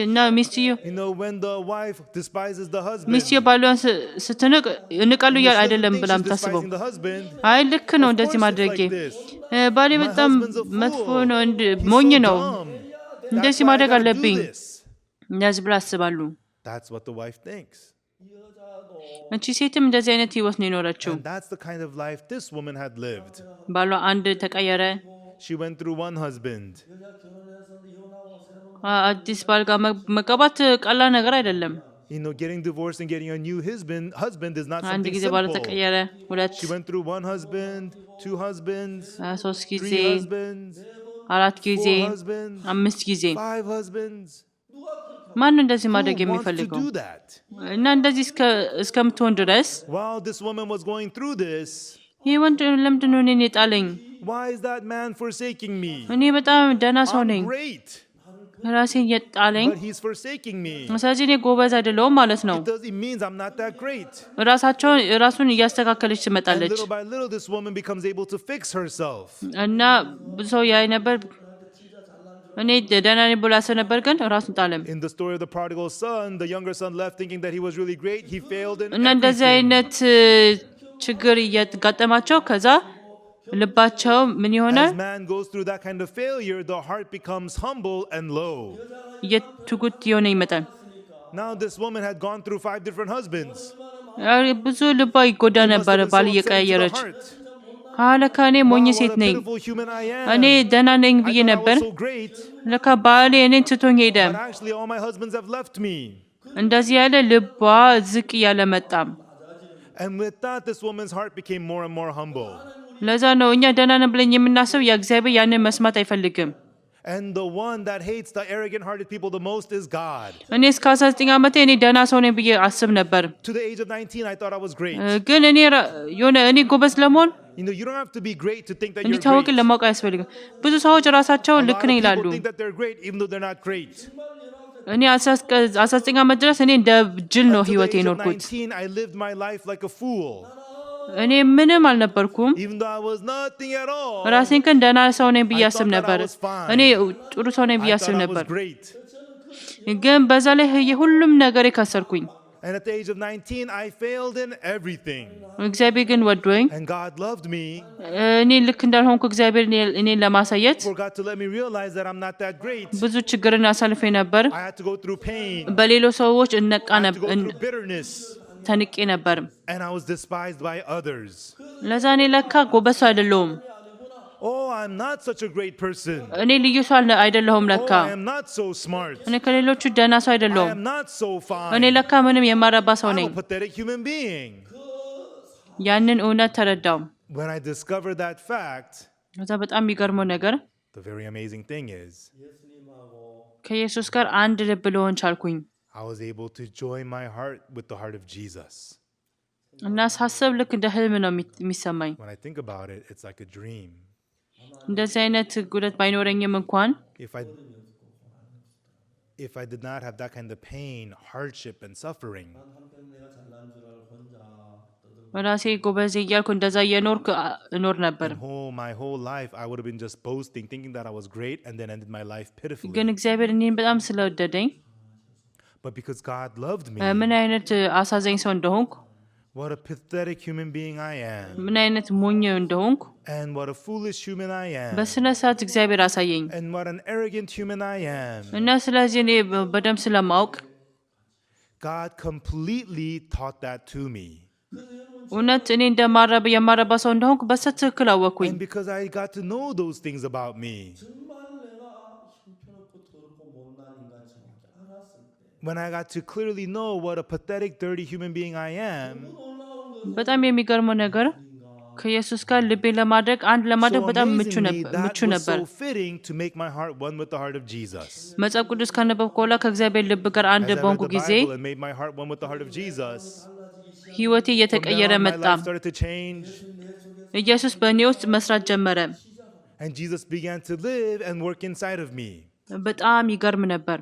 እና ሚስትየው when the wife despises the husband, ሚስትየው ባሏን ስትንቅ እንቃሉ እያል አይደለም ብላ she's የምታስበው። despising the husband. አይ ልክ ነው እንደዚህ Of course ማድረጌ። it's like this. ባሌ My በጣም husband's a መጥፎ fool. ነው፣ He's ሞኝ so ነው፣ dumb. That's እንደዚህ why I ማድረግ gotta do አለብኝ this. እንደዚህ ብላ አስባሉ። That's what the wife thinks. እቺ ሴትም እንደዚህ አይነት ህይወት ነው የኖረችው። And that's the kind of life this woman had lived. ባሏ አንድ ተቀየረ። She went through one husband. አዲስ ባል ጋር መጋባት ቀላል ነገር አይደለም። Getting divorced and getting a new husband is not አንድ something ጊዜ ባሏ simple. ተቀየረ፣ ሁለት፣ She went through one husband, two husbands, ሶስት ጊዜ፣ three husbands, አራት ጊዜ፣ four husbands, አምስት ጊዜ። five husbands. ማን ነው እንደዚህ Who ማድረግ wants to የሚፈልገው? do that? እና እንደዚህ እስከምትሆን ድረስ While this woman was going through this, ይህ ወንድ ለምንድን ነው እኔን የጣለኝ? why is that man forsaking me? እኔ በጣም ደህና ሰው ነኝ፣ I'm great, ራሴን የጣለኝ። but he's forsaking me. ስለዚህ እኔ ጎበዝ አይደለሁም ማለት ነው። It means I'm not that great. ራሱን እያስተካከለች And ትመጣለች። little by little, this woman becomes able to fix herself. እና ብዙ ሰው ያይ ነበር እኔ ደህና ነኝ ብሎ ያሰብ ነበር፣ ግን ራሱን ጣለም። In the story of the prodigal son, the younger son left thinking that he was really great. He failed in እና እንደዚህ everything. አይነት ችግር እያጋጠማቸው ከዛ ልባቸው ምን ይሆናል? As man goes through that kind of failure, the heart becomes humble and low. የትጉት የሆነ ይመጣል። Now this woman had gone through 5 different husbands. ብዙ ልባ ይጎዳ She must ነበር have been ባል so upset into the እየቀያየረች። heart. ለካ እኔ ሞኝ Wow, what ሴት a ነኝ፣ pitiful human I am. እኔ ደህና ነኝ I ብዬ thought I ነበር። was so great, ለካ ባሌ እኔን ትቶኝ ሄደ። but actually all my husbands have left me. እንደዚህ ያለ ልቧ ዝቅ እያለ መጣም። And with that, this woman's heart became more and more humble. ለዛ ነው እኛ ደህና ነን ብለን የምናስብ የእግዚአብሔር ያንን መስማት አይፈልግም። And the one that hates the arrogant-hearted people the most is God. እኔ እስከ 19 ዓመቴ እኔ ደህና ሰው ነኝ ብዬ አስብ ነበር። To the age of 19, I thought I was great. ግን እኔ ጎበዝ ለመሆን You don't have to be great to think that you're እንዲታወቅ great. ለማወቅ አያስፈልግም። ብዙ ሰዎች ራሳቸው A ልክ lot ነኝ of ይላሉ። people think that they're great even though they're not great. እኔ 19 ዓመት ድረስ እኔ እንደ ጅል ነው Until the ህይወት age of የኖርኩት። 19, I lived my life like a fool. እኔ ምንም አልነበርኩም። Even though I was nothing at all, ራሴን ግን ደህና ሰው ነኝ ብዬ I አስብ thought that ነበር። I was fine. እኔ ጥሩ ሰው ነኝ ብዬ I አስብ thought I ነበር። was great. ግን በዛ ላይ የሁሉም ነገር የከሰርኩኝ። And at the age of 19, I failed in everything. እግዚአብሔር ግን ወዶኝ And God loved me, እኔ ልክ እንዳልሆንኩ እግዚአብሔር እኔን ለማሳየት forgot to let me realize that I'm not that great. ብዙ ችግርን አሳልፌ ነበር። I had to go through pain. በሌሎች ሰዎች I had to go through bitterness. ተንቄ ነበር። And I was despised by others. ለዛ እኔ ለካ ጎበዝ ሰው አይደለሁም። Oh, I'm not such a great person. እኔ ልዩ ሰው አይደለሁም Oh, ለካ። I am not so smart. እኔ ከሌሎቹ ደህና ሰው I አይደለሁም። am not so እኔ fine. ለካ ምንም የማረባ ሰው I'm ነኝ። a pathetic human being. ያንን እውነት ተረዳው። When I discovered that fact, ከዛ በጣም የሚገርመው ነገር the very amazing thing is, ከኢየሱስ ጋር አንድ ልብ ልሆን ቻልኩኝ። I was able to join my heart with the heart of Jesus. እና ሳስብ ልክ እንደ ህልም ነው የሚሰማኝ። When I think about it, it's like a dream. እንደዚህ አይነት ጉዳት ባይኖረኝም እንኳን if I did not have that kind of pain, hardship and suffering, ራሴ ጎበዝ እያልኩ እንደዛ እየኖርኩ እኖር ነበር። my whole life I would have been just boasting, thinking that I was great, and then ended my life pitifully. ግን እግዚአብሔር እኔን በጣም ስለወደደኝ But because God loved me, ምን አይነት አሳዛኝ ሰው እንደሆንኩ፣ what a pathetic human being I am, ምን አይነት ሞኝ እንደሆንኩ and what a foolish human I am, በስነ ስርዓት እግዚአብሔር አሳየኝ። and what an arrogant human I am. እና ስለዚህ እኔ በደንብ ስለማውቅ God completely taught that to me. እውነት እኔ የማረባ ሰው እንደሆንኩ በትክክል አወቅኩኝ። And because I got to know those things about me, when I got to clearly know what a pathetic, dirty human being I am, በጣም የሚገርመው ነገር ከኢየሱስ ጋር ልቤ ለማድረግ በጣም ምቹ ነበር። so fitting to make my heart one with the heart of Jesus. መጽሐፍ ቅዱስ ካነበብኩ በኋላ ከእግዚአብሔር ልብ ጋር አንድ በሆንኩ ጊዜ and made my heart one with the heart of Jesus, ህይወቴ እየተቀየረ መጣ። started to change. ኢየሱስ በእኔ ውስጥ መስራት ጀመረ። And Jesus began to live and work inside of me. በጣም ይገርም ነበር።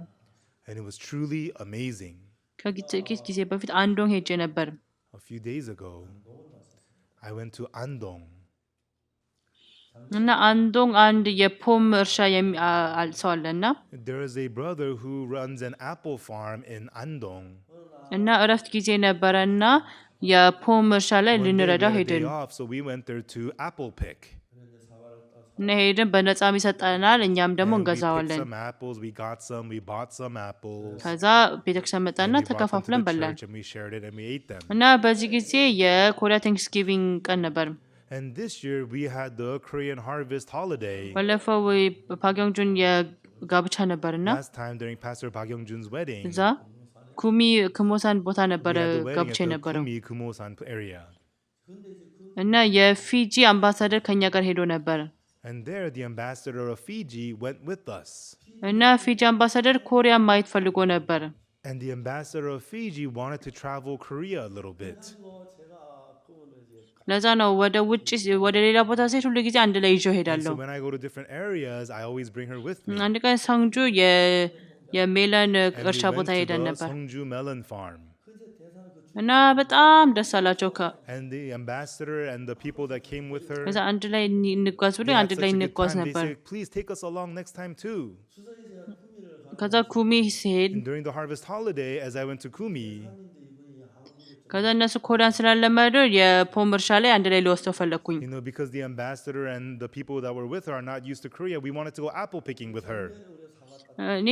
And it was truly amazing. ከጥቂት ጊዜ በፊት አንዶን ሄጄ ነበር። A few days ago, I went to Andong. እና አንዶን አንድ የፖም እርሻ ሰው አለና There is a brother who runs an apple farm in Andong. እና እረፍት ጊዜ ነበረና የፖም እርሻ ላይ ልንረዳው ሄድን። So we went there to apple pick. እና ሄድን፣ በነፃም ይሰጠናል፣ እኛም ደግሞ እንገዛዋለን። We got some, we bought some apples. ከዛ ቤተክርስቲያን መጣና ተከፋፍለን በላን። And we shared it and we ate them. እና በዚህ ጊዜ የኮሪያ ቴንክስጊቪንግ ቀን ነበር። And this year we had the Korean harvest holiday. ባለፈው ፓግዮንጁን የጋብቻ ነበርና Last time during Pastor Pagyongjun's wedding, እዛ ኩሚ ክሞሳን ቦታ ነበረ ጋብቻ ነበረው። እና የፊጂ አምባሳደር ከኛ ጋር ሄዶ ነበር። And there the ambassador of Fiji went with us. እና ፊጂ አምባሳደር ኮሪያ ማየት ፈልጎ ነበር። And the ambassador of Fiji wanted to travel Korea a little bit. ለዛ ነው ወደ ሌላ ቦታ ሲሄድ ሁሉ ጊዜ አንድ ላይ ይዤው ሄዳለሁ። So when I go to different areas, I always bring her with me. አንድ ቀን ሳንጁ የሜለን እርሻ ቦታ ሄደን ነበር። Songju melon farm. እና በጣም ደስ አላቸው። And the ambassador and the people that came with her, ከዛ አንድ ላይ እንጓዝ ብሎ አንድ ላይ እንጓዝ ነበር። They said, please take us along next time too. ከዛ ኩሚ ሲሄድ And during the harvest holiday, as I went to Kumi, ከዛ እነሱ ኮሪያን ስላለመዱ የፖም እርሻ ላይ አንድ ላይ ሊወስደው ፈለኩኝ። because the ambassador and the people that were with her are not used to Korea, we wanted to go apple picking with her. እኔ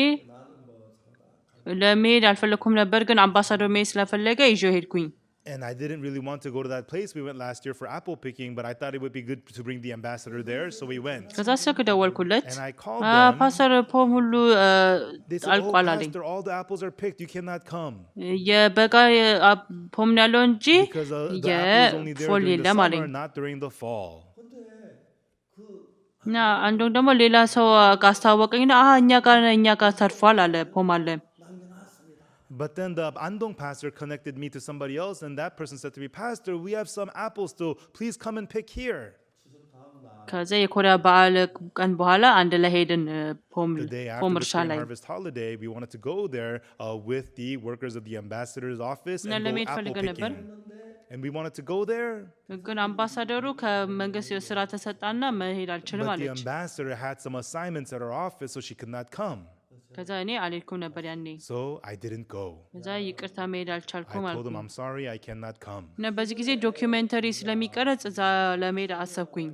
ለመሄድ አልፈለኩም ነበር፣ ግን አምባሳደር መሄድ ስለፈለገ ይዤው ሄድኩኝ። And I didn't really want to go to that place. We went last year for apple picking, but I thought it would be good to bring the ambassador there, so we went. ከዛ ስልክ ደወልኩለት። And I called them. ፓስተር ፖም ሁሉ አልቋል አለኝ። Pastor, all the apples are picked. You cannot come. የበጋ ፖም ያለው እንጂ Because the apples only there during the የለም አለኝ። summer, not during the fall. እና አንዱም ደግሞ ሌላ ሰው ካስተዋወቀኝና እኛ ጋር ተርፏል አለ፣ ፖም አለ። But then the Andong pastor connected me to somebody else, and that person said to me, Pastor, we have some apples still. Please come and pick here. ከዛ የኮሪያ በዓል ቀን በኋላ አንድ ላይ ሄድን ፖም እርሻ ላይ። Harvest holiday, we wanted to go there with the workers of the ambassador's office እና and go ለመሄድ apple ፈልገን ነበር። picking. And we wanted to go there. ግን አምባሳደሩ ከመንግስት ስራ ተሰጣና መሄድ አልችልም But the አለች። ambassador had some assignments at her office, so she could not come. ከዛ እኔ አልሄድኩም ነበር ያኔ። So I didn't go. ከዛ ይቅርታ መሄድ አልቻልኩም I told him, አልኩኝ። I'm sorry, I cannot come. እና በዚህ ጊዜ ዶኪመንተሪ ስለሚቀረጽ እዛ ለመሄድ አሰብኩኝ።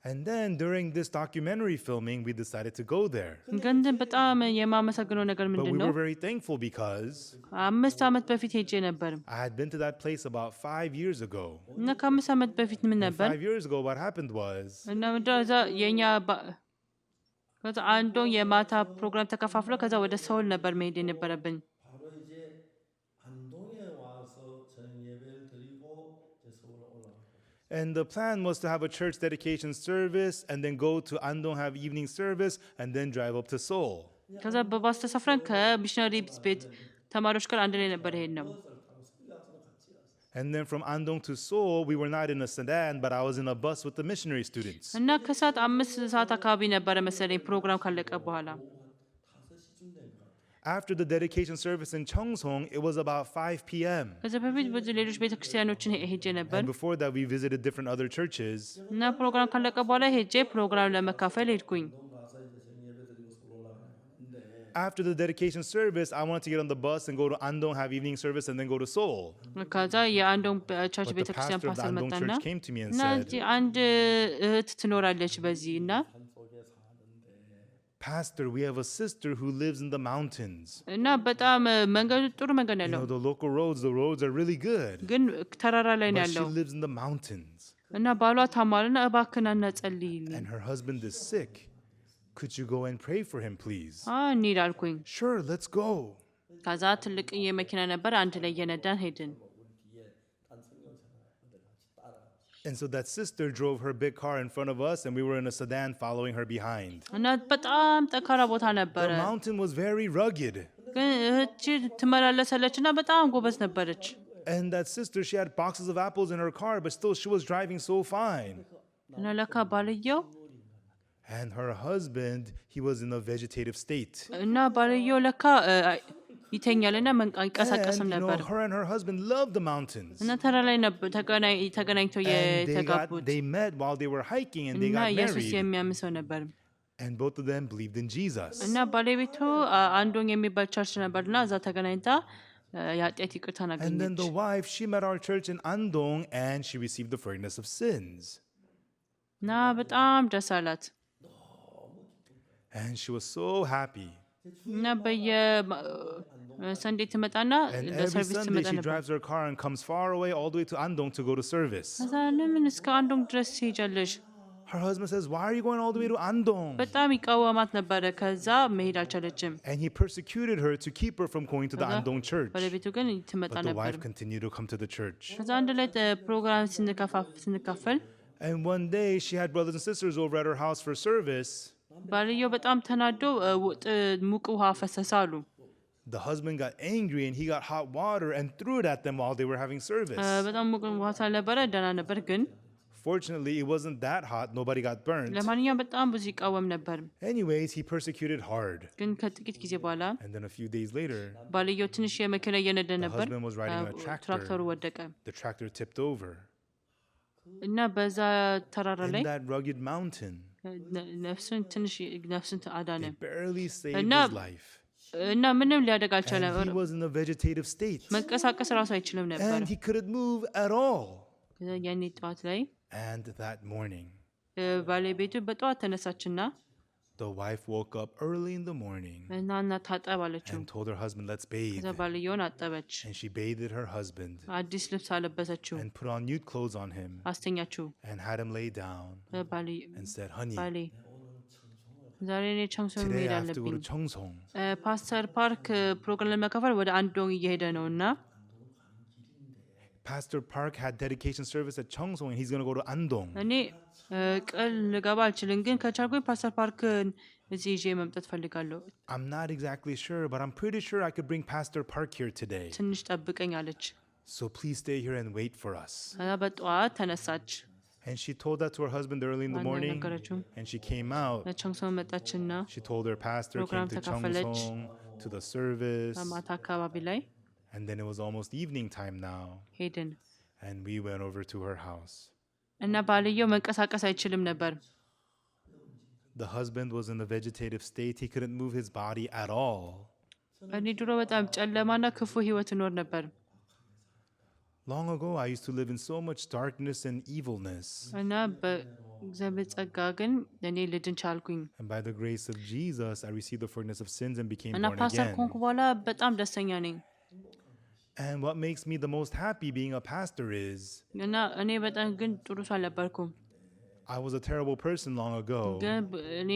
And then during this documentary filming, we decided to go there. ግን በጣም የማመሰግነው ነገር But we ምንድነው? were very thankful because 5 ዓመት በፊት ሄጄ ነበር። I had been to that place about 5 years ago. እና ከ5 ዓመት በፊት ምን ነበር? 5 years ago, what happened was, እና እዛ የኛ ከዛ አንዱ የማታ ፕሮግራም ተከፋፍሎ ከዛ ወደ ሰውል ነበር መሄድ የነበረብን። And the plan was to have a church dedication service and then go to Andong, have evening service, and then drive up to Seoul. ከዛ በባስ ተሳፍረን ከሚሽነሪ ቤት ተማሪዎች ጋር አንድ ላይ ነበር ሄድ ነው። And then from Andong to Seoul, we were not in a sedan, but I was in a bus with the missionary students. እና ከሰዓት 5 ሰዓት አካባቢ ነበረ መሰለኝ ፕሮግራም ካለቀ በኋላ። After the dedication service in Cheongsong, it was about 5 p.m. ከዛ በፊት ብዙ ሌሎች ቤተክርስቲያኖችን ሄጄ ነበር። And before that, we visited different other churches. እና ፕሮግራም ካለቀ በኋላ ሄጄ ፕሮግራም ለመካፈል ሄድኩኝ። After the dedication service, I wanted to get on the bus and go to Andong, have evening service, and then go to Seoul. ከዛ የአንዶንግ ቸርች But the ቤተክርስቲያን pastor of the ፓስተር Andong መጣና church came to me and እና said, እዚህ አንድ እህት ትኖራለች በዚህ እና Pastor, we have a sister who lives in the mountains. እና በጣም መንገዱ ጥሩ መንገድ You ነው know, the local roads, the roads are really good. ግን ተራራ ላይ ነው But she ያለው lives in the mountains. እና ባሏ ታሟልና እባክህን ጸልይልኝ። And her husband is sick. Could you go and pray for him, please? እንሂድ አልኩኝ። Sure, let's go. ከዛ ትልቅ የመኪና ነበር አንድ ላይ እየነዳን ሄድን። And so that sister drove her big car in front of us, and we were in a sedan following her behind. እና በጣም ጠንካራ ቦታ ነበረ። The mountain was very rugged. ግን እህቺ ትመላለሰለች እና በጣም ጎበዝ ነበረች። And that sister, she had boxes of apples in her car, but still she was driving so fine. እና ለካ ባልየው And her husband, he was in a vegetative state. እና ባልየው ለካ ይተኛልና መንቀሳቀስም And ነበር። her and her husband loved the mountains. እና ተራ ላይ ነበር ተገናኝተው And የተጋቡት they met while they were hiking, and they እና got ኢየሱስ married. የሚያምን ሰው ነበር። And both of them believed in Jesus. እና ባለቤቱ አንዶንግ የሚባል ቸርች ነበርና እዛ ተገናኝታ የኃጢአት ይቅርታን And then አገኘች። the wife, she met our church in Andong, and she received the forgiveness of sins. እና በጣም ደስ አላት። And she was so happy. እና በየሰንዴ ትመጣና And every ለሰርቪስ Sunday ትመጣ she ነበር። drives her car and comes far away all the way to Andong to go to service. ከዛ ለምን እስከ አንዶንግ ድረስ ትሄጃለሽ? Her husband says, "Why are you going all the way to Andong?" በጣም ይቃወማት ነበረ። ከዛ መሄድ አልቻለችም። And he persecuted her to keep her from going to the ከዛ Andong church. ባለቤቱ ግን ትመጣ But the ነበር። wife continued to come to the church. ከዛ አንድ ላይ ፕሮግራም ስንካፈል And one day she had brothers and sisters over at her house for service. ባልየው በጣም ተናዶ ሙቅ ውሃ ፈሰሰ አሉ። The husband got angry and he got hot water and threw it at them while they were having service. በጣም ሙቅ ውሃ ስላልነበረ ደህና ነበር። ግን Fortunately, it wasn't that hot. Nobody got burned. ለማንኛውም በጣም ብዙ ይቃወም ነበር። Anyways, he persecuted hard. ግን ከጥቂት ጊዜ በኋላ And then a few days later, ባልየው ትንሽ የመኪና እየነዳ ነበር። husband was riding a tractor. ትራክተሩ ወደቀ The tractor tipped over. እና በዛ ተራራ In ላይ that rugged mountain, ነፍሱን አዳነ it barely saved እና his life. እና ምንም ሊያደግ አልቻለም። And he was in a vegetative state. መንቀሳቀስ ራሱ አይችልም ነበር። And he couldn't move at all. ያኔ ጠዋት ላይ And that morning, ባለቤቱ በጠዋት ተነሳችና the wife woke up early in the morning እና ታጠብ አለችው። and told her husband, "Let's bathe." ከዛ ባልየውን አጠበች። And she bathed her husband አዲስ ልብስ አለበሰችው፣ and put on new clothes on him አስተኛችው። and had him lay down and said, "Honey, ባሌ ዛሬ እኔ ቸንግሶን today መሄድ I have to go አለብኝ። to Cheongsong." ፓስተር ፓርክ ፕሮግራም ለመካፈል ወደ አንዶንግ እየሄደ ነው እና Pastor Park had dedication service at Cheongsong and he's going to go to Andong. እኔ ቃል ልገባ አልችልም፣ ግን ከቻልኩኝ ፓስተር ፓርክን እዚህ ይዤ መምጣት ፈልጋለሁ። I'm not exactly sure, but I'm pretty sure I could bring Pastor Park here today. ትንሽ ጠብቀኝ አለች። So please stay here and wait for us. ከዛ በጠዋት ተነሳች። And she told that to her husband early in the morning. And she came out. ለቸንግሶን መጣችና She told her pastor, came program to ተካፈለች። Cheongsong to the service. ማታ አካባቢ ላይ And then it was almost evening time now. ሄድን And we went over to her house. እና ባልየው መንቀሳቀስ አይችልም ነበር። The husband was in a vegetative state. He couldn't move his body at all. እኔ ድሮ በጣም ጨለማና ክፉ ህይወት እኖር ነበር። Long ago, I used to live in so much darkness and evilness. እና በእግዚአብሔር ጸጋ ግን እኔ ልድን ቻልኩኝ። And by the grace of Jesus, I received the forgiveness of sins and became እና born ፓስተር again. ኮንኩ በኋላ በጣም ደስተኛ ነኝ። And what makes me the most happy being a pastor is እና እኔ በጣም ግን ጥሩ ሰው አልነበርኩም። I was a terrible person long ago. ግን እኔ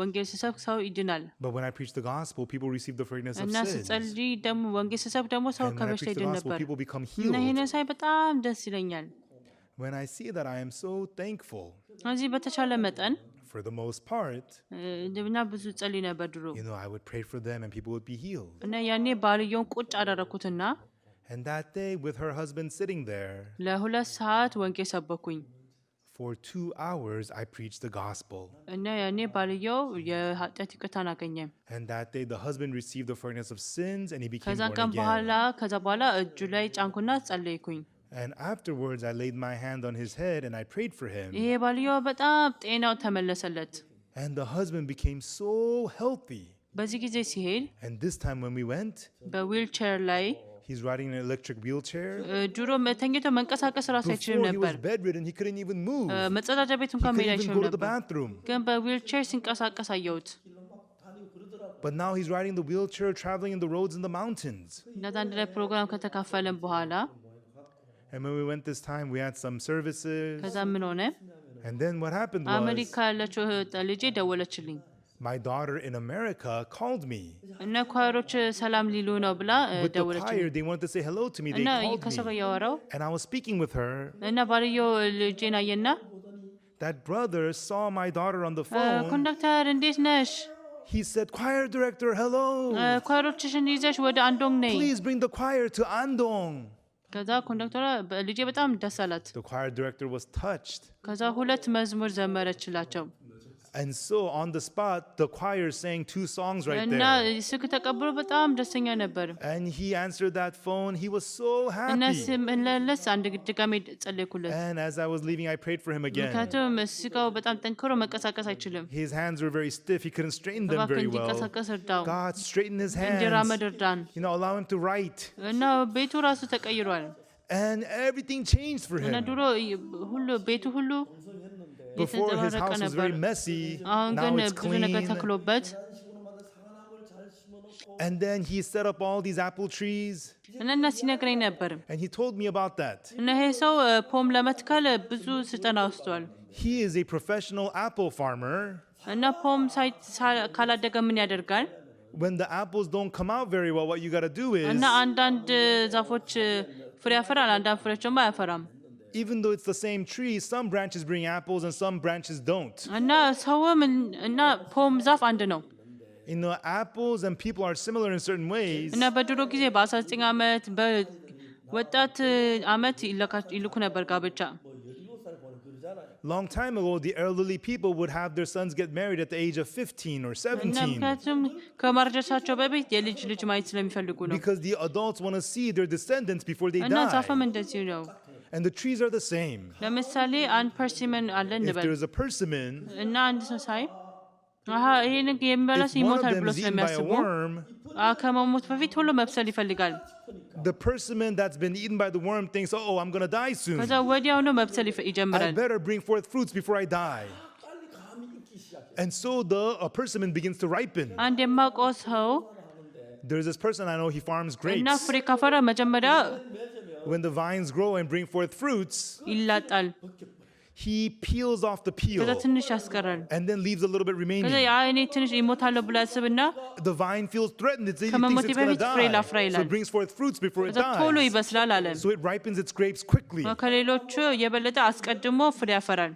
ወንጌል ስሰብክ ሰው ይድናል። But when I preach the gospel, people receive the forgiveness of እና sins. ስጸልይ ደግሞ ወንጌል ስሰብክ ደግሞ ሰው And when I ከበሽታ preach the ይድን gospel, ነበር። people become እና healed. ይሄን ሳይ በጣም ደስ ይለኛል። when I see that I am so thankful, እዚህ በተቻለ መጠን for the most part, እና ብዙ ጸልይ ነበር ድሮ I would pray for them and people would be healed. እና ያኔ ባልየውን ቁጭ አደረኩትና And that day, with her husband sitting there, ለ2 ሰዓት ወንጌል ሰበኩኝ። for 2 hours, I preached the gospel. እና ያኔ ባልየው የኃጢአት ይቅርታን አገኘ። And that day, the husband received the forgiveness of sins and he became ከዛ born ቀን again. ከዛ በኋላ እጁ ላይ ጫንኩና ጸለይኩኝ። And afterwards, I laid my hand on his head and I prayed for him. ይሄ ባልየው በጣም ጤናው ተመለሰለት። And the husband became so healthy. በዚህ ጊዜ ሲሄድ And this time when we went, በዊልቸር ላይ he's riding an electric wheelchair. ድሮ ተኝቶ መንቀሳቀስ ራሱ አይችልም Before he ነበር። was bedridden, he couldn't even move. መጸዳጃ ቤት He እንኳን couldn't መሄድ even አይችልም go to the ነበር። bathroom. ግን በዊልቸር ሲንቀሳቀስ አየሁት። But now he's riding the wheelchair, traveling in the roads in the mountains. እንደዛ አንድ ላይ ፕሮግራም ከተካፈለን በኋላ And when we went this time, we had some services. ከዛ ምን ሆነ? And then what happened was, አሜሪካ ያለችው ልጄ ደወለችልኝ my daughter in America called me. እና ኳየሮች ሰላም ሊሉ ነው ብላ With the choir, ደወለችልኝ they wanted to say hello to me. They እና called ከሰው ጋር me. ያወራው And I was speaking with her. እና ባልየው ልጄን አየና That brother saw my daughter on the phone. ኮንዳክተር እንዴት ነሽ? He said, choir director, hello. ኳየሮችሽን ይዘሽ ወደ አንዶንግ ነይ። Please bring the choir to Andong. ከዛ ኮንዳክተሯ ልጄ በጣም ደስ አላት። The choir director was touched. ከዛ 2 መዝሙር ዘመረችላቸው And so on the spot, the choir sang 2 songs right እና there. ስልክ ተቀብሎ በጣም ደስተኛ ነበር። And he answered that phone. He was so እና happy. ስመለስ አንድ ድጋሜ ጸለይኩለት። And as I was leaving, I prayed for him again. ምክንያቱም ስጋው በጣም ጠንክሮ መንቀሳቀስ አይችልም። His hands were very stiff. He couldn't straighten them እባክህ very well. እንዲንቀሳቀስ እርዳው፣ God, straighten his hands. እንዲራመድ እርዳን። Allow him to write. እና ቤቱ ራሱ ተቀይሯል። And everything changed for እና him. ድሮ ሁሉ ቤቱ ሁሉ Before, his የተዘባረቀ house was ነበር። very messy. አሁን Now ግን it's ብዙ ነገር clean. ተክሎበት And then he set up all these apple trees. እና ሲነግረኝ ነበር። And he told me about that. እና ይሄ ሰው ፖም ለመትከል ብዙ ስልጠና ወስዷል። He is a professional apple farmer. እና ፖም ካላደገ ምን ያደርጋል? When the apples don't come out very well, what you got to do is, እና አንዳንድ ዛፎች ፍሬ ያፈራል፣ አንዳንድ ፍሬዎች ደግሞ አያፈራም። even though it's the same tree, some branches bring apples and some branches don't. እና ሰውም እና ፖም ዛፍ አንድ ነው። Apples and people are similar in certain ways. እና በድሮ ጊዜ በ19 ዓመት በወጣት ዓመት ይልኩ ነበር ጋብቻ። Long time ago, the elderly people would have their sons get married at the age of 15 or 17. ምክንያቱም ከማርጀታቸው በፊት የልጅ ልጅ ማየት ስለሚፈልጉ ነው። Because the adults want to see their descendants before they እና die. ዛፍም እንደዚሁ ነው። And the trees are the same. ለምሳሌ አንድ ፐርሲመን አለ If እንበል there is a persimmon, እና አንድ ሰው ሳይ ይሄን የሚበላው if one ይሞታል of them ብሎ is eaten by a ስለሚያስቡ worm, ከመሞት በፊት ሁሉ መብሰል ይፈልጋል። the persimmon that's been eaten by the worm thinks, oh, I'm going to die soon. ከዛ ወዲያውኑ መብሰል I ይጀምራል። better bring forth fruits before I die. And so a persimmon begins to ripen. አንድ የማውቀው ሰው There's this person I know, he farms እና grapes. ፍሬ ካፈራ መጀመሪያ When the vines grow and bring forth fruits, ይላጣል፣ he peels off the peel ከዛ ትንሽ ያስቀራል። and then leaves a little bit ከዛ remaining. እኔ ትንሽ ይሞታለሁ ብሎ ያስብና The vine feels threatened. It thinks ከመሞቴ it's going to በፊት ፍሬ die. ላፍራ So ይላል። it brings forth fruits before it ከዛ ቶሎ dies. ይበስላል አለ። So it ripens its grapes quickly. ከሌሎቹ የበለጠ አስቀድሞ ፍሬ ያፈራል።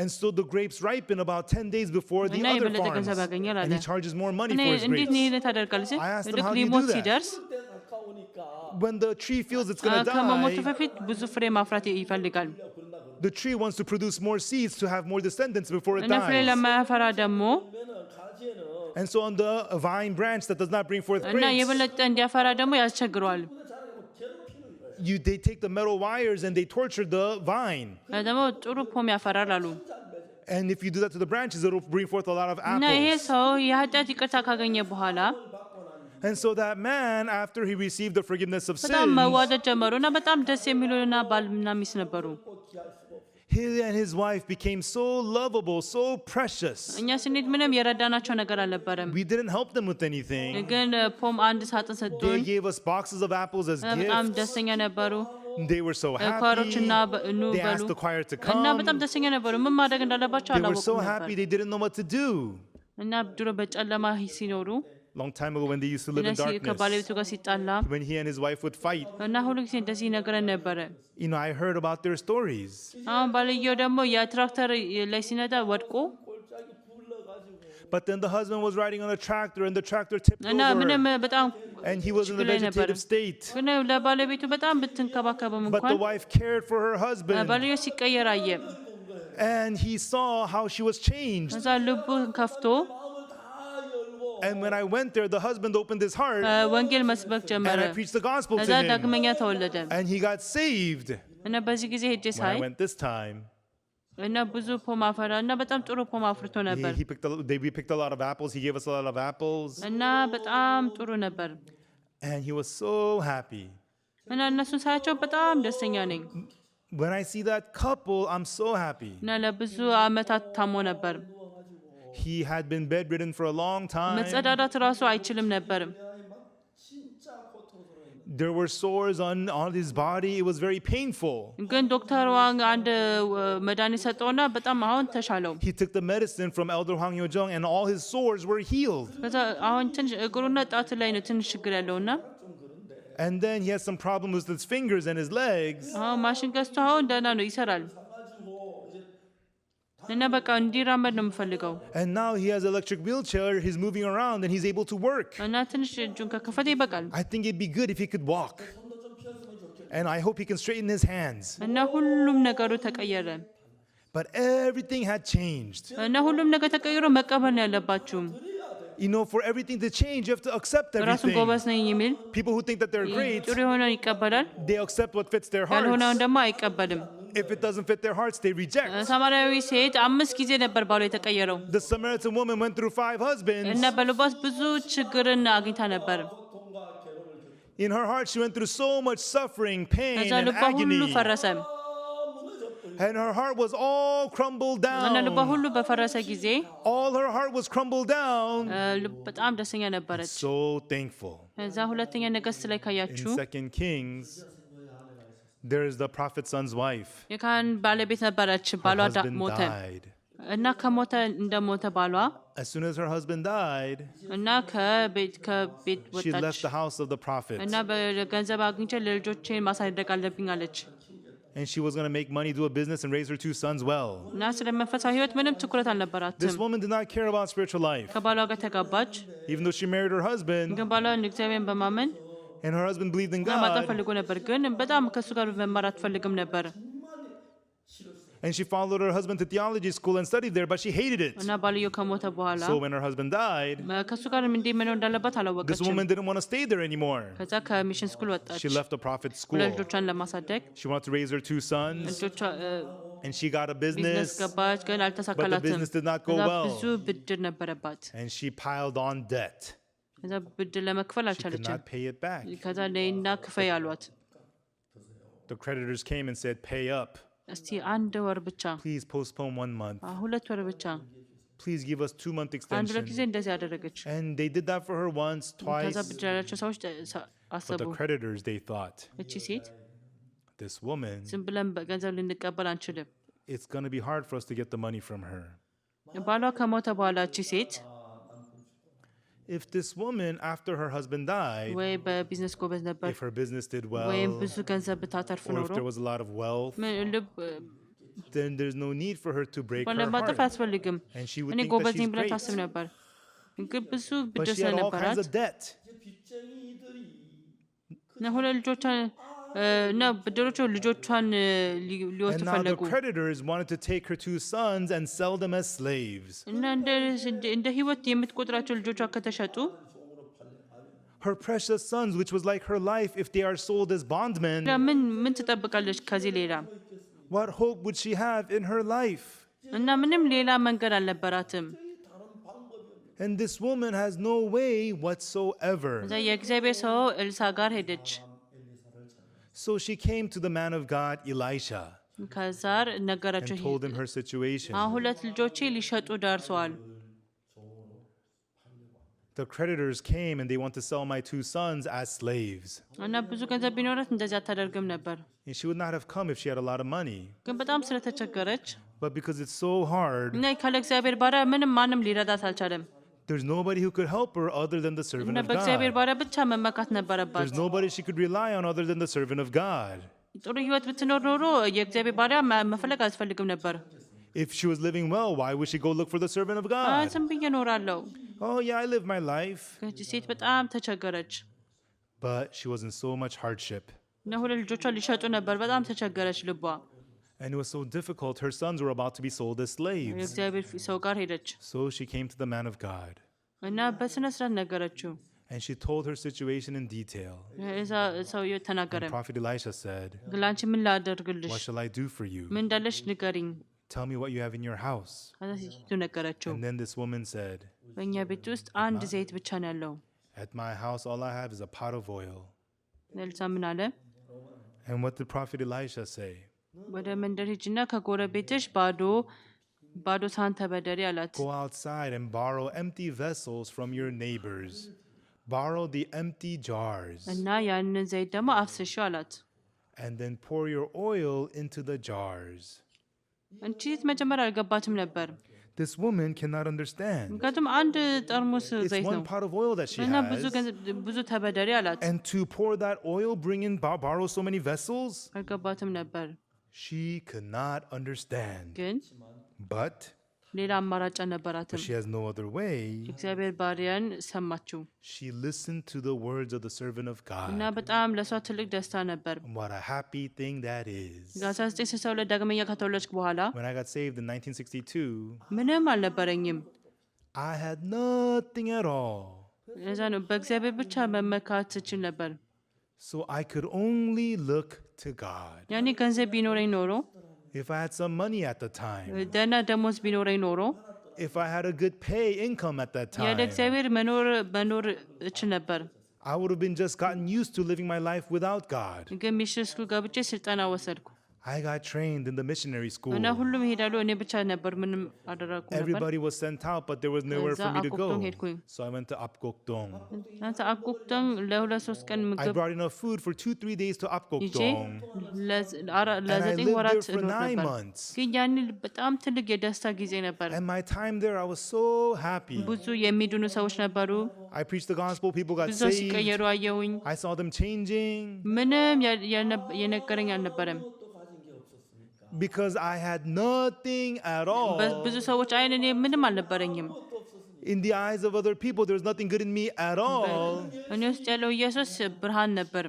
And so the grapes ripen about 10 days before the እና other የበለጠ farms. ገንዘብ ያገኛል አለ። And he charges more money እኔ for his እንዴት ነው grapes. ይሄን ታደርጋለህ? I asked him, ልክ how do you ሊሞት do that? ሲደርስ When the tree feels it's going to ከመሞቱ die, በፊት ብዙ ፍሬ ማፍራት ይፈልጋል። the tree wants to produce more seeds to have more descendants before it እና ፍሬ dies. ለማያፈራ ደግሞ And so on the vine branch that does not bring forth እና grapes, የበለጠ እንዲያፈራ ደግሞ ያስቸግረዋል። they take the metal wires and they torture the vine. ደግሞ ጥሩ ፖም ያፈራል አሉ። And if you do that to the branches, it'll bring forth a lot of እና ይሄ apples. ሰው የኃጢአት ይቅርታ ካገኘ በኋላ And so that man, after he received the forgiveness of በጣም sins, መዋደድ ጀመሩ እና በጣም ደስ የሚሉና ባልና ሚስት ነበሩ። he and his wife became so lovable, so precious. እኛ ስንሄድ ምንም የረዳናቸው ነገር አልነበረም፣ We didn't help them with anything. ግን ፖም አንድ ሳጥን They ሰጡን። gave us boxes of apples as በጣም gifts. ደስተኛ ነበሩ። They were so happy. ኳሮችና ኑ They በሉ asked the choir to እና come. በጣም ደስተኛ ነበሩ። ምን ማድረግ እንዳለባቸው They were so አላወቁም happy ነበር። they didn't know what to do. እና ድሮ በጨለማ ሲኖሩ long time ago when they used to live in darkness, ከባለቤቱ ጋር ሲጣላ when he and his wife would fight. እና ሁሉ ጊዜ እንደዚህ ነገረን ነበረ። I heard about their stories. አሁን ባልየው ደግሞ የትራክተር ላይ ሲነዳ ወድቆ But then the husband was riding on a tractor and the tractor tipped እና ምንም over. በጣም And he was in a vegetative state. ግን ለባለቤቱ በጣም ብትንከባከበም But the እንኳን wife cared for her husband. ባልየው ሲቀየር አየ። And he saw how she was changed. እዛ ልቡ ከፍቶ And when I went there, the husband opened his heart ወንጌል መስበክ and ጀመረ። I preached the gospel እዛ to him. ዳግመኛ ተወለደ And he got saved. እና በዚህ ጊዜ ሄጄ When ሳይ I went this time, እና ብዙ ፖም አፈራ እና በጣም ጥሩ ፖም አፍርቶ ነበር we picked a lot of apples. He gave us a lot of apples. እና በጣም ጥሩ ነበር And he was so happy. እና እነሱን ሳያቸው በጣም ደስተኛ ነኝ። When I see that couple, I'm so happy. እና ለብዙ አመታት ታሞ ነበር። He had been bedridden for a long time. መጸዳዳት ራሱ አይችልም ነበር። There were sores on his body. It was very painful. ግን ዶክተሩ አንድ መድኃኒት ሰጠውና በጣም አሁን ተሻለው። He took the medicine from Elder Hwang Yo-jung and all his sores were healed. ከዛ አሁን ትንሽ እግሩና ጣቱ ላይ ነው ትንሽ ችግር ያለውና And then he had some problems with his fingers and his legs. አሁን ማሽን ገዝቶ አሁን ደህና ነው ይሰራል። እና በቃ እንዲራመድ ነው የምፈልገው። And now he has an electric wheelchair. He's moving around and he's able to work. እና ትንሽ እጁን ከከፈተ ይበቃል። I think it'd be good if he could walk. And I hope he can straighten his hands. እና ሁሉም ነገሩ ተቀየረ። But everything had changed. እና ሁሉም ነገር ተቀይሮ መቀበል ነው ያለባችሁ። For everything to change, you have to accept ራሱን everything. ጎበዝ ነኝ የሚል People who think that they're great, ጥሩ የሆነውን ይቀበላል፣ they accept what fits their hearts. ያልሆነውን ደግሞ አይቀበልም። If it doesn't fit their hearts, they reject. ሳምራዊ ሴት 5 ጊዜ ነበር ባሏ የተቀየረው The Samaritan woman went through 5 husbands. እና በልቧስ ብዙ ችግርን አግኝታ ነበር። In her heart, she went through so much suffering, pain, ከዛ and ልቧ ሁሉ agony. ፈረሰ And her heart was all crumbled እና ልቧ down. ሁሉ በፈረሰ ጊዜ All her heart was crumbled down. በጣም ደስተኛ ነበረች። So thankful. ከዛ ሁለተኛ ነገሥት ላይ In ካያችሁ 2 Kings, there is the prophet's son's wife. የካህን ባለቤት ነበረች። Her ባሏ husband ሞተ died. እና እንደሞተ ባሏ As soon as her husband died, እና ከቤት she ወጣች left the house of the prophet. እና በገንዘብ አግኝቼ ለልጆቼን ማሳደግ አለብኝ አለች። And she was going to make money, do a business, and raise her 2 sons well. እና ስለ መንፈሳዊ ሕይወት ምንም ትኩረት This አልነበራትም። woman did not care about spiritual life. ከባሏ ጋር ተጋባች። Even though she married her husband, ግን ባሏ እግዚአብሔርን በማመን and her husband believed in እና ማጣት God, ፈልጎ ነበር። ግን በጣም ከሱ ጋር መማር አትፈልግም ነበር and she followed her husband to theology school and studied there, but she hated it. እና ባልየው ከሞተ በኋላ So when her husband died, ከሱ ጋር እንዴት መኖር እንዳለባት this አላወቀችም። woman didn't want to stay there anymore. ከዛ ከሚሽን ስኩል ወጣች። She left the prophet's school. ሁለት ልጆቿን ለማሳደግ She wanted to raise her 2 sons, ልጆቿ and she got a ቢዝነስ business, ገባች፣ ግን አልተሳካላትም። business did not go ከዛ well. ብዙ ብድር ነበረባት። and she piled on debt. ከዛ ብድር ለመክፈል She could አልቻለችም። not pay it back. ከዛ ነይና ክፈይ አሏት። The creditors came and said, "Pay up. እስቲ 1 ወር ብቻ፣ Please postpone 1 month. 2 ወር ብቻ። Please give us 2-month አንድ ሁለት ጊዜ extension." እንደዚህ አደረገች። And they did that for her once, ከዛ twice. ብድር ያላቸው ሰዎች But አሰቡ the creditors, they thought, እቺ ሴት this woman, ዝም ብለን ገንዘብ ልንቀበል አንችልም። it's going to be hard for us to get the money from her. ባሏ ከሞተ በኋላ እቺ ሴት If this woman, after her husband died, ወይ በቢዝነስ ጎበዝ ነበር if her business did ወይም well, ብዙ ገንዘብ ብታተርፍ or if ኖሮ there was a lot of wealth, ልብ then there's no need for her to break her ለማጠፍ heart. አያስፈልግም። And she would እኔ think that ጎበዝ ነኝ she's ብላ great. ታስብ ነበር። ግን ብዙ But ብድር she had all kinds ስለነበራት of debt. እና ሁለት ልጆቿን እና ብድሮቹ ልጆቿን ሊወስዱ And now the ፈለጉ creditors wanted to take her 2 sons and sell them as slaves. እና እንደ ህይወት የምትቆጥራቸው ልጆቿ ከተሸጡ Her precious sons, which was like her life, if they are sold as bondmen, ምን ትጠብቃለች ከዚህ ሌላ? what hope would she have in her life? እና ምንም ሌላ መንገድ አልነበራትም። And this woman has no way whatsoever. እዛ የእግዚአብሔር ሰው ኤልሳ ጋር ሄደች። So she came to the man of God, Elisha, ከዛር and ነገረችው። told him her situation. ሁለት ልጆቼ ሊሸጡ ደርሰዋል። The creditors came and they want to sell my 2 sons as slaves. እና ብዙ ገንዘብ ቢኖራት እንደዚህ አታደርግም ነበር። And she would not have come if she had a lot of money. ግን በጣም ስለተቸገረች But because it's so hard, እና ካለ እግዚአብሔር ባሪያ ምንም ማንም ሊረዳት አልቻለም። There's nobody who could help her other than the servant እና of በእግዚአብሔር God. ባሪያ ብቻ መመካት ነበረባት። There's nobody she could rely on other than the servant of God. ጥሩ ህይወት ብትኖር ኖሮ የእግዚአብሔር ባሪያ መፈለግ አያስፈልግም ነበር። If she was living well, why would she go look for the servant of God? ዝም ብዬ እኖራለሁ። Oh yeah, I live my life. ሴት በጣም ተቸገረች። But she was in so much hardship. እና ሁለት ልጆቿን ሊሸጡ ነበር። በጣም ተቸገረች ልቧ። And it was so difficult. Her sons were about to be sold as slaves. የእግዚአብሔር ሰው ጋር ሄደች So she came to the man of God. እና በስነ ስርዓት ነገረችው። And she told her situation in detail. ሰውዬው ተናገረ። And Prophet Elisha said, ለአንቺ ምን ላደርግልሽ? What shall I do for you? ምን እንዳለሽ ንገሪኝ። Tell me what you have in your house. ሴቱ ነገረችው። And then this woman said, በእኛ ቤት ውስጥ አንድ ዘይት ብቻ ነው ያለው። At my house, all I have is a pot of oil. ኤልሳ ምን አለ? And what did Prophet Elisha say? ወደ መንደር ሂጂና ከጎረቤትሽ ባዶ ሳህን ተበደሪ አላት። Go outside and borrow empty vessels from your neighbors. Borrow the empty jars. እና ያንን ዘይት ደግሞ አፍስሽው አላት። And then pour your oil into the jars. አንቺ መጀመሪያ አልገባትም ነበር። This woman cannot understand. ምክንያቱም አንድ ጠርሙስ It's ዘይት one ነው pot of oil that she እና has. ብዙ ተበደሪ አላት። And to pour that oil, bring in, borrow so many vessels? አልገባትም ነበር። She could not understand. ግን But ሌላ አማራጭ አልነበራትም። she has no other way. እግዚአብሔር ባሪያን ሰማችው She listened to the words of the servant of እና God. በጣም ለሷ ትልቅ ደስታ ነበር። What a happy thing that is. በ1962 ዳግመኛ ከተወለድኩ በኋላ When I got saved in 1962, ምንም አልነበረኝም። I had nothing at all. ለዛ ነው በእግዚአብሔር ብቻ መመካት እችል ነበር። So I could only look to God. ያኔ ገንዘብ ቢኖረኝ ኖሮ፣ If I had some money at the time, ደህና ደሞዝ ቢኖረኝ ኖሮ፣ if I had a good income at that ያለ time, እግዚአብሔር መኖር እችል ነበር። I would have been just gotten used to living my life without God. ግን ሚሽን ስኩል ገብቼ ስልጠና ወሰድኩ I got trained in the missionary school. እና ሁሉም ይሄዳሉ፣ እኔ ብቻ ነበር ምንም አደረኩም ነበር። Everybody was sent out, but there was nowhere for me to go. Apgokdong ሄድኩኝ። So I went to Apgokdong. እናንተ አቆቅተን ለ2-3 ቀን I ምግብ brought enough food for 2-3 days to ይዤ Apgokdong. ለ9 lived ወራት there for እኖር 9 ነበር። months. ግን ያኔ በጣም ትልቅ የደስታ ጊዜ ነበር። And my time there, I was so happy. ብዙ የሚድኑ ሰዎች ነበሩ። I preached the gospel, people got ብዙ saved. ሲቀየሩ አየሁኝ። I saw them changing ምንም የነገረኝ አልነበረም። because I had nothing at all. ብዙ ሰዎች አይን እኔ ምንም አልነበረኝም። In the eyes of other people, there was nothing good in me at all. እኔ ውስጥ ያለው ኢየሱስ ብርሃን ነበር።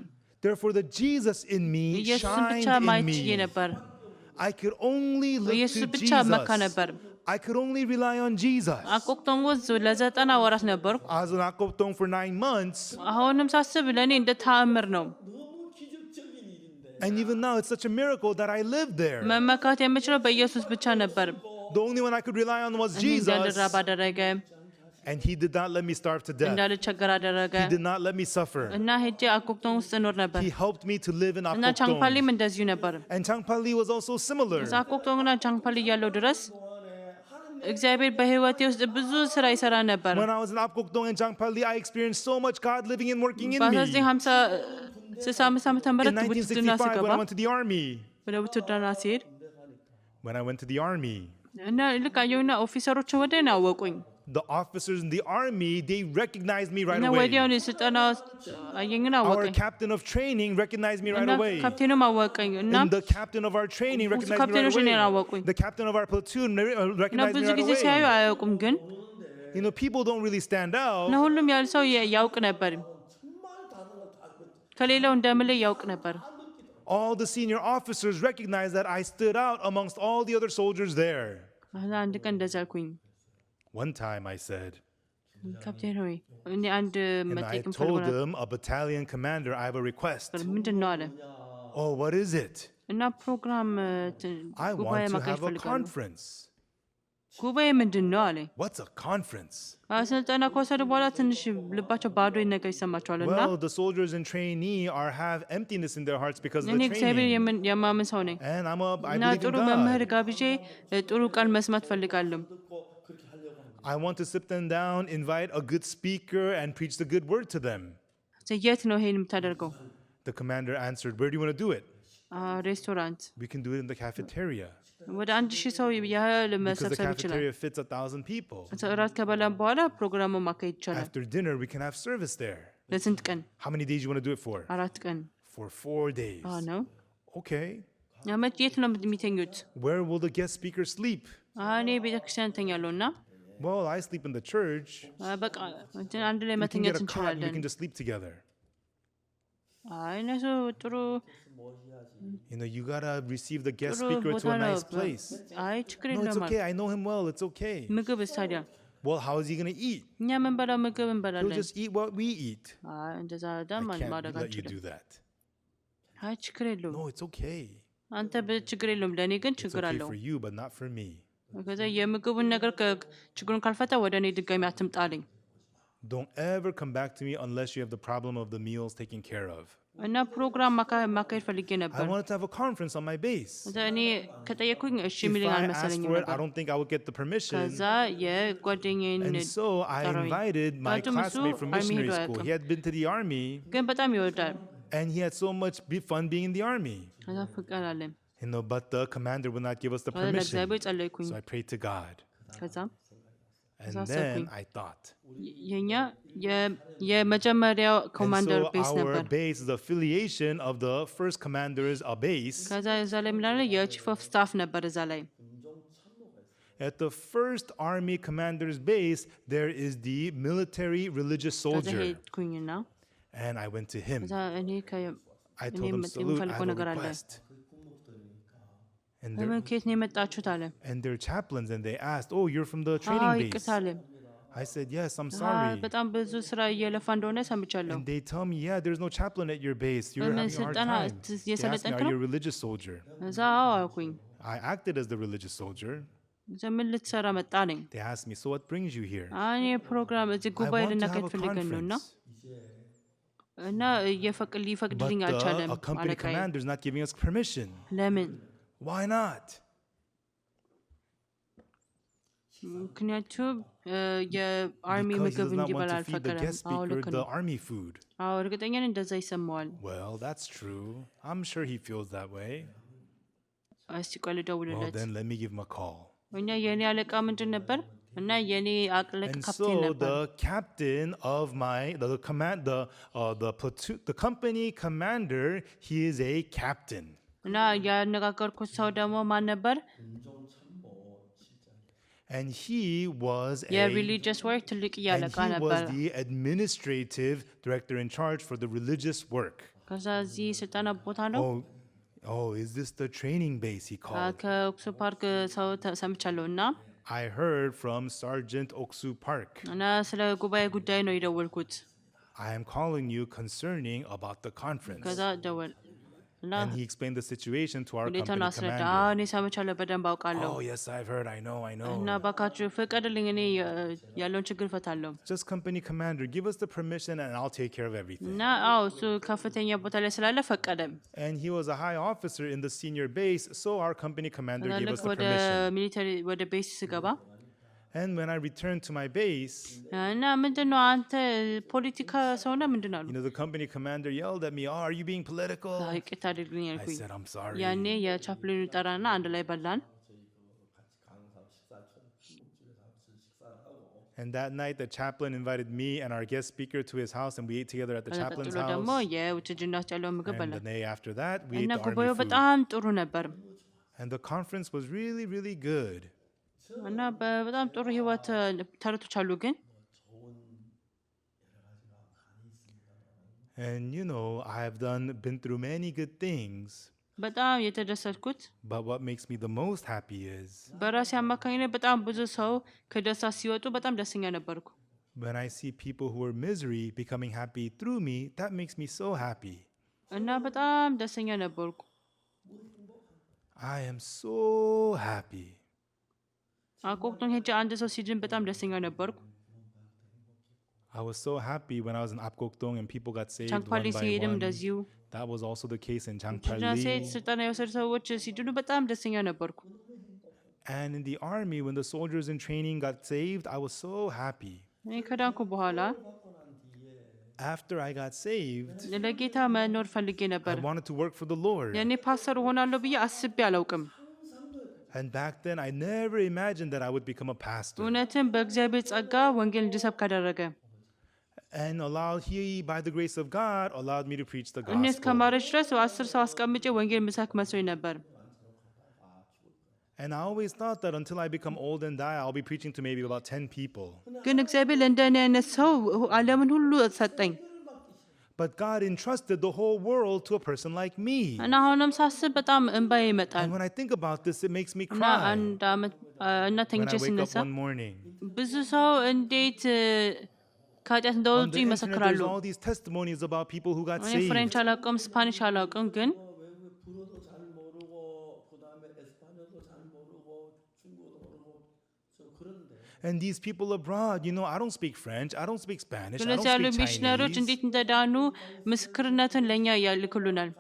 Therefore, the Jesus in me ኢየሱስን ብቻ shined in ማየት ችዬ me. ነበር። I could only look ኢየሱስ to ብቻ መካ Jesus. ነበር። I could only rely on Jesus. አቆቅቶን ውስጥ ለ9 ወራት ነበርኩ። I was in Akoptong for 9 months. አሁንም ሳስብ ለእኔ እንደ ተአምር ነው። And even now, it's such a miracle that I lived there. መመካት የምችለው በኢየሱስ ብቻ ነበር። The only one I could rely on was እኔ Jesus. እንዳልራብ አደረገ፣ And he did not let me starve to death. እንዳልቸገር አደረገ He did not let me suffer. እና ሄጄ አቆቅቶን ውስጥ እኖር ነበር He helped me to live in እና Akoptong. ቻንግፓሊም እንደዚሁ ነበር። And Changpali was also similar. እዛ አቆቅቶንና ቻንግፓሊ እያለሁ ድረስ እግዚአብሔር በህይወቴ ውስጥ ብዙ ስራ ይሰራ ነበር። When I was in Akoptong and Changpali, I experienced so much God living and working in me. በ1965 ዓመተ ምህረት In ውትድርና 1965, ስገባ when I went to the army. ወደ ውትድርና ሲሄድ When I went to the army, እና ልክ አየሁና ኦፊሰሮች ወዲያው ነው ያወቁኝ the officers in the army, they recognized me right እና away. ወዲያው ስልጠና አየኝና Our አወቀኝ captain of training recognized me right እና away. ካፕቴኑም አወቀኝ እና And the captain of our training recognized me right ካፕቴኖች እኔን away. አወቁኝ The captain of our platoon እና recognized me ብዙ right ጊዜ ሲያዩ away. አያውቁም ግን You know, people don't really stand እና out. ሁሉም ያለ ሰው ያውቅ ነበር ከሌላው እንደምልህ ያውቅ ነበር All the senior officers recognized that I stood out amongst all the other soldiers there. እና አንድ ቀን እንደዛ አልኩኝ One time I said, ካፕቴን ሆይ እኔ አንድ and I መጠየቅ told ፈልጎ them, a battalion commander, I have a request. ምንድን ነው አለ Oh, what is it? እና ፕሮግራም I ጉባኤ want to ማካሄድ have a ፈልጋለሁ conference. ጉባኤ ምንድን ነው አለ What's a conference? ስልጠና ከወሰዱ በኋላ ትንሽ ልባቸው ባዶ ነገር ይሰማቸዋል እና Well, the soldiers and trainee have emptiness in their hearts because of እኔ the እግዚአብሔር training. የማምን ሰው ነኝ And I እና believe ጥሩ in መምህር God. ጋብዤ ጥሩ ቃል መስማት ፈልጋለሁ I want to sit them down, invite a good speaker, and preach the good word to them. የት ነው ይሄን የምታደርገው The commander answered, where do you want to do it? ሬስቶራንት We can do it in the cafeteria. ወደ 1000 ሰው ያህል Because the መሰብሰብ ይችላል። cafeteria fits 1,000 people. እራት ከበላን በኋላ ፕሮግራሙን ማካሄድ ይቻላል። After dinner, we can have service there. ለስንት ቀን? How many days do you want to do it for? 4 ቀን For 4 days. ነው። Okay. የት ነው የሚተኙት? Where will the guest speaker sleep? እኔ ቤተክርስቲያን እተኛለሁና Well, I sleep in the church. በቃ አንድ ላይ We can መተኛት get a cot and we እንችላለን። can just sleep together. እነሱ ጥሩ You know, you gotta receive the guest ጥሩ speaker ቦታ to a ነው። nice place. ችግር No, it's የለውም። okay. I know him well. It's okay. ምግብ ታዲያ Well, how is he gonna eat? እኛ የምንበላው ምግብ He'll እንበላለን። just eat what we eat. እንደዛ I ዳም can't ማድረግ let you አንችልም። do that. ችግር የለውም። No, it's okay. አንተ ችግር የለውም፣ ለእኔ ግን It's ችግር okay አለው። for you, but not for me. ከዛ የምግቡን ነገር ችግሩን ካልፈታ ወደ እኔ ድጋሚ አትምጣልኝ። Don't ever come back to me unless you have the problem of the meals taken care of. እና ፕሮግራም ማካሄድ ፈልጌ I ነበር። wanted to have a conference on my base. እኔ ከጠየኩኝ እሺ If የሚለኝ I asked አልመሰለኝም for it, I ነበር። don't think I would get the permission. ከዛ የጓደኛዬን And so I invited my ምክንያቱም እሱ classmate from አርሚ missionary ሄዶ school. አያውቅም፣ He had been to the army, ግን በጣም ይወዳል። and he had so much fun being in the army. ከዛ ፍቅር አለን። You know, but the commander would not give us the ከዛ permission. ለእግዚአብሔር ጸለይኩኝ። So I prayed to God. ከዛም And then I thought. የኛ የመጀመሪያው ኮማንደር And ቤስ so our ነበር። base is the affiliation of the first commander's base. ከዛ እዛ ላይ ምላለ የቺፍ ኦፍ ስታፍ ነበር እዛ ላይ። At the first army commander's base, there is the military religious ከዛ soldier. ሄድኩኝና And I went to him. ከዛ እኔ I told him, salute, I የምፈልገው have a ነገር አለ። request. And ከየት ነው የመጣችሁት አለ። they're chaplains, and they asked, oh, you're from the training base. ይቅርታ አለ። I said, yes, I'm sorry. በጣም ብዙ ስራ እየለፋ እንደሆነ ሰምቻለሁ። And they tell me, yeah, there's no chaplain at your base. You're having a hard ስልጠና time. They asked me, የሰለጠንክ are ነው? you a religious soldier? እዛ አልኩኝ። I acted as the religious soldier. ምን ልትሰራ መጣ ነኝ። They asked me, so what brings you here? እኔ ፕሮግራም እዚህ I ጉባኤ want to have ልናካሄድ a ፈልገን ነው እና conference. እና ሊፈቅድልኝ But አልቻለም the company አለቃዬ። commander is not giving us permission. ለምን? Why not? ምክንያቱም የአርሚ Because he ምግብ does not እንዲበላ want to feed the አልፈቀደም። guest speaker ልክ the ነው። army food. እርግጠኛ ነኝ እንደዛ ይሰማዋል። Well, that's true. I'm sure he feels that way. እስቲ ቆይ Well, ልደውልለት። then let me give him a call. እኛ የኔ አለቃ ምንድን ነበር እና የኔ አለቃ And ካፕቴን so ነበር። the captain of the platoon, the company commander, he is a captain. እና ያነጋገርኩት ሰው ደግሞ ማን ነበር? And he was የሪሊጂየስ ወርክ ትልቅ አለቃ ነበር። the administrative director in charge for the religious work. ከዛ እዚህ ስልጠና ቦታ ነው። Oh, is this the training base he called? ከኦክሱ ፓርክ ሰው ሰምቻለሁ እና I heard from Sergeant Oksu Park. እና ስለ ጉባኤ ጉዳይ ነው የደወልኩት። I am calling you concerning about the conference. ከዛ ደወል እና And he explained the situation to our ሁኔታውን company አስረዳ። commander. እኔ ሰምቻለሁ፣ በደንብ አውቃለሁ። Oh, yes, I've heard. I know. እና እባካችሁ ፍቀድልኝ፣ እኔ ያለውን ችግር እፈታለሁ። Just company commander, give us the permission and I'll take care of everything. እና እሱ ከፍተኛ ቦታ ላይ ስላለ ፈቀደም። And he was a high officer in the senior base, so our company commander gave us ልክ the ወደ permission. ሚሊተሪ ወደ ቤስ ስገባ And when I returned to my base, እና ምንድነው አንተ ፖለቲካ ሰው ነህ ምንድን አሉ። the company commander yelled at me, "Oh, are you being political?" ይቅርታ አድርግልኝ I አልኩኝ። said, "I'm sorry." ያኔ የቻፕሊኑ ጠራና አንድ ላይ በላን። And that night, the chaplain invited me and our guest speaker to his house, and we ate together at the chaplain's ቀጥሎ ደግሞ house. የውትጅና ውስጥ ያለውን ምግብ And the በላን day after that, we ate እና the ጉባኤው army food. በጣም ጥሩ ነበር And the conference was really, really good. እና በጣም ጥሩ ህይወት ተረቶች አሉ ግን And I have been through many good things. በጣም የተደሰትኩት But what makes me the most happy is በራሴ አማካኝነት በጣም ብዙ ሰው ከደስታ ሲወጡ በጣም ደስተኛ ነበርኩ። when I see people who are misery becoming happy through me, that makes me so happy. እና በጣም ደስተኛ ነበርኩ። I am so happy. አቆቅቶን ሄጄ አንድ ሰው ሲድን በጣም ደስተኛ ነበርኩ። I was so happy when I was in Apkoktong and people got saved one ቻንግፓሊ by ሲሄድም one. እንደዚሁ That was also the case in እና Changpali. ሴት ስልጠና የወሰዱ ሰዎች ሲድኑ በጣም ደስተኛ ነበርኩ። And in the army, when the soldiers in training got saved, I was so happy. እኔ ከዳንኩ በኋላ after I got saved, ለጌታ መኖር ፈልጌ I ነበር። wanted to work for the Lord. ያኔ ፓስተር ሆናለሁ ብዬ አስቤ አላውቅም። And back then, I never imagined that I would become a pastor. እውነትም በእግዚአብሔር ጸጋ ወንጌል እንድሰብክ አደረገ። And he, by the grace of God, allowed me to preach the እኔ gospel. እስከማረች ድረስ 10 ሰው አስቀምጬ ወንጌል ምሰብክ መስሎኝ ነበር። And I always thought that until I become old and die, I'll be preaching to maybe about 10 people. ግን እግዚአብሔር ለእንደኔ አይነት ሰው ዓለምን ሁሉ ሰጠኝ። But God entrusted the whole world to a person like me. እና አሁንም ሳስብ በጣም እንባዬ ይመጣል። And when I think about this, it makes me እና cry. አንድ ዓመት እና When ተኝቼ I wake up ስነሳ one morning. ብዙ ሰው እንዴት ከኃጢአት On እንደወጡ the internet, ይመሰክራሉ። there's all these testimonies about people who got እኔ saved. ፍሬንች አላውቅም፣ ስፓኒሽ አላውቅም፣ ግን 불어도 잘 모르고 그다음에 에스파뇰도 잘 모르고 중국어도 모르고 좀 그런데 And these people abroad, I don't speak French, I don't speak Spanish, I ስለዚህ ያሉ don't speak ሚሽነሮች Chinese. እንዴት እንደዳኑ ምስክርነትን ለእኛ ያልክሉናል።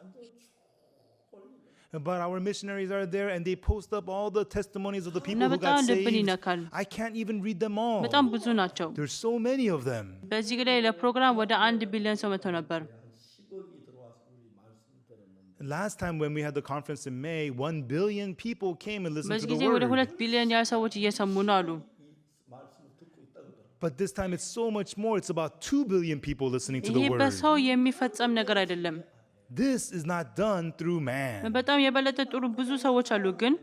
But our missionaries are there and they post up all the testimonies of the people who በጣም got ልብን saved. ይነካል። I can't even read them all. በጣም ብዙ ናቸው። There's so many of them. በዚህ ላይ ለፕሮግራም ወደ 1 ቢሊዮን ሰው መጥተው ነበር። Last time when we had the conference in May, 1 billion people came and listened በዚህ to ጊዜ the ወደ word. 2 ቢሊዮን ያህል ሰዎች እየሰሙ ነው አሉ። But this time it's so much more. It's about 2 billion people listening to ይሄ the word. በሰው የሚፈጸም ነገር አይደለም። This is not done through man. በጣም የበለጠ ጥሩ ብዙ ሰዎች አሉ፣ ግን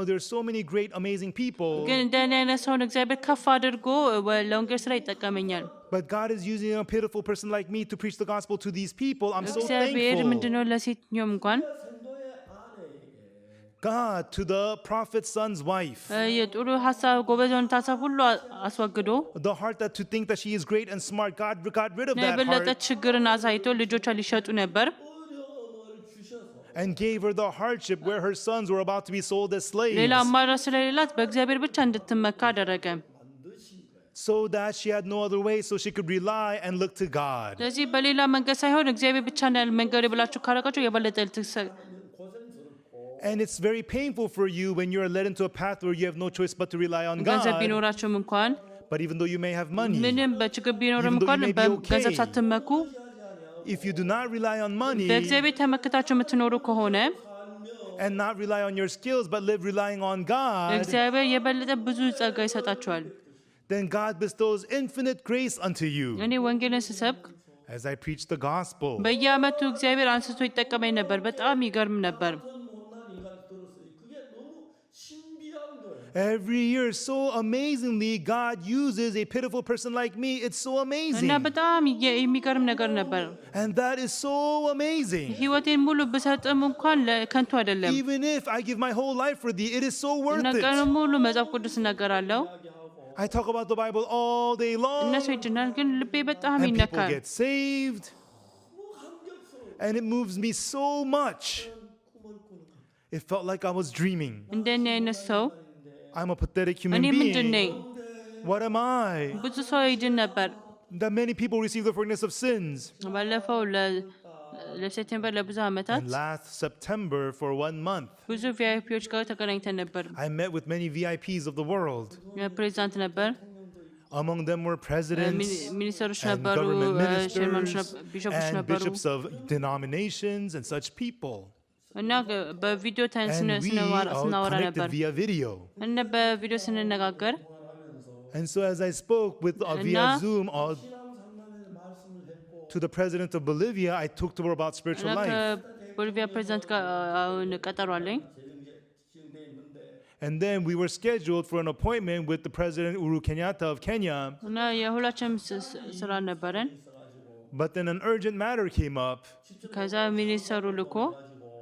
There's so many great, amazing people. ግን እንደኔ አይነት ሰውን እግዚአብሔር ከፍ አድርጎ ለወንጌል ስራ ይጠቀመኛል። But God is using a pitiful person like me to preach the gospel to these people. I'm so እግዚአብሔር thankful. ምንድነው ለሴትኛውም እንኳን God to the prophet's son's wife. የጥሩ ሀሳብ ጎበዞን ሀሳብ ሁሉ አስወግዶ The heart that to think that she is great and smart, God got rid of that የበለጠ heart ችግርን አሳይቶ ልጆቿ ሊሸጡ ነበር and gave her the hardship where her sons were about to be sold as slaves. ሌላ አማራጭ ስለሌላት በእግዚአብሔር ብቻ እንድትመካ አደረገ። So that she had no other way, so she could rely and look to God. ስለዚህ በሌላ መንገድ ሳይሆን እግዚአብሔር ብቻ ነው መንገድ ብላችሁ ካረጋችሁ የበለጠ And it's very painful for you when you're led into a path where you have no choice but to rely on ገንዘብ God. ቢኖራችሁም እንኳን But even though you may have money, ምንም በችግር ቢኖርም Even though እንኳን you may be በገንዘብ okay. ሳትመኩ if you do not rely on money በእግዚአብሔር ተመክታችሁ የምትኖሩ ከሆነ and not rely on your skills but live relying on God, እግዚአብሔር የበለጠ ብዙ ጸጋ ይሰጣችኋል። then God bestows infinite grace unto you. እኔ ወንጌልን ስሰብክ As I preach the gospel, በየዓመቱ እግዚአብሔር አንስቶ ይጠቀመኝ ነበር። በጣም ይገርም ነበር። every year, so amazingly, God uses a pitiful person like me. It's so amazing. እና በጣም የሚገርም ነገር ነበር። And that is so amazing. ህይወቴን ሙሉ ብሰጥም እንኳን ከንቱ አይደለም። Even if I give my whole life for thee, it is so worth እና it. ቀኑን ሙሉ መጽሐፍ ቅዱስ እናገራለሁ። I talk about the Bible all day long. እነሱ ይድናል፣ ግን ልቤ በጣም And people ይነካል። get saved. And it moves me so much. It felt like I was dreaming. እንደኔ አይነት ሰው I'm a pathetic human እኔ ምንድን ነኝ? being. What am I? ብዙ ሰው ይድን ነበር። That many people receive the forgiveness of sins. ባለፈው ለሴፕቴምበር ለብዙ ዓመታት And last September, for 1 month, ብዙ ቪአይፒዎች ጋር ተገናኝተን ነበር። I met with many VIPs of the world. ፕሬዚዳንት ነበር፣ Among them were presidents ሚኒስትሮች and ነበሩ፣ government ሸርማኖች፣ ministers ቢሾፖች and ነበሩ bishops of denominations and such people. እና በቪዲዮ And we ስናወራ connected ነበር via video. እና በቪዲዮ ስንነጋገር And so as I spoke via Zoom to the president of Bolivia, I talked to her about spiritual እና life. ከቦሊቪያ ፕሬዚዳንት ጋር አሁን ቀጠሮ አለኝ። And then we were scheduled for an appointment with the President Uhuru Kenyatta of Kenya. እና የሁላችንም ስራ ነበረን። But then an urgent matter came up. ከዛ ሚኒስተሩ ልኮ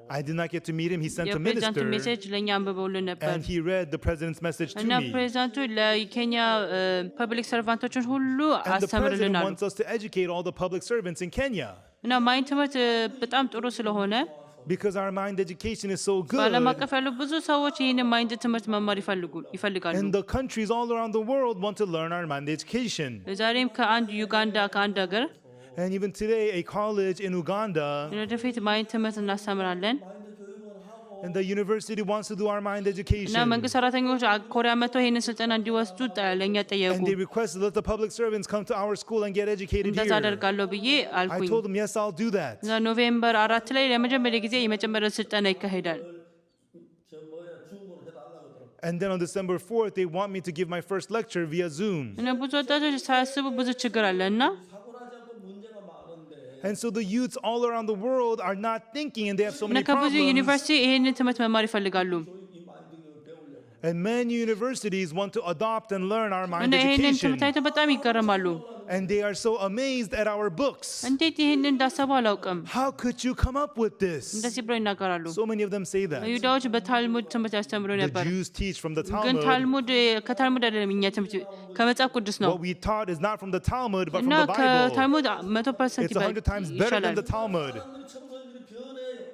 I did not get to meet him. He sent a የፕሬዚዳንቱ minister ሜሴጅ ለእኛ አንብበውልን ነበር and he read the president's message to እና me. ፕሬዚዳንቱ ለኬንያ ፐብሊክ ሰርቫንቶችን ሁሉ And the president አስተምርልናል wants us to educate all the public servants in Kenya እና ማይንድ ትምህርት በጣም ጥሩ ስለሆነ because our mind education is so good. በዓለም አቀፍ ያሉ ብዙ ሰዎች ይህን ማይንድ ትምህርት መማር ይፈልጋሉ። And the countries all around the world want to learn our mind education. ዛሬም ከአንድ ዩጋንዳ ከአንድ ሀገር And even today, a college in Uganda, ወደፊት ማይንድ ትምህርት እናስተምራለን And the university wants to do our mind education. እና መንግስት ሰራተኞች ኮሪያ መጥተው ይሄንን ስልጠና እንዲወስዱ ለኛ ጠየቁ። And they requested let the public servants come to our school and get educated እንደዛ here. አደርጋለሁ ብዬ I አልኩኝ። told them, yes, I'll do that. እና ኖቬምበር 4 ላይ ለመጀመሪያ ጊዜ የመጀመሪያ ስልጠና ይካሄዳል። And then on December 4th, they want me to give my first lecture via Zoom. እና ብዙ ወጣቶች ሳያስቡ ብዙ ችግር አለና And so the youths all around the world are not thinking and they have so እና many ከብዙ problems. ዩኒቨርሲቲ ይሄንን ትምህርት መማር ይፈልጋሉ። And many universities want to adopt and learn our mind እና ይሄንን education. ትምህርት አይተው በጣም ይገረማሉ። And they are so amazed at our books. እንዴት ይሄንን እንዳሰቡ አላውቅም። How could you come up with this? እንደዚህ ብለው ይናገራሉ። So many of them say that. ይሁዳዎች በታልሙድ ትምህርት ያስተምሩ The ነበር። Jews teach from the ግን Talmud. ታልሙድ ከታልሙድ አይደለም እኛ ትምህርት ከመጽሐፍ ቅዱስ ነው። What we taught is not from the Talmud but from እና the Bible. ከታልሙድ 100% It's 100 times better than ይሻላል። the Talmud.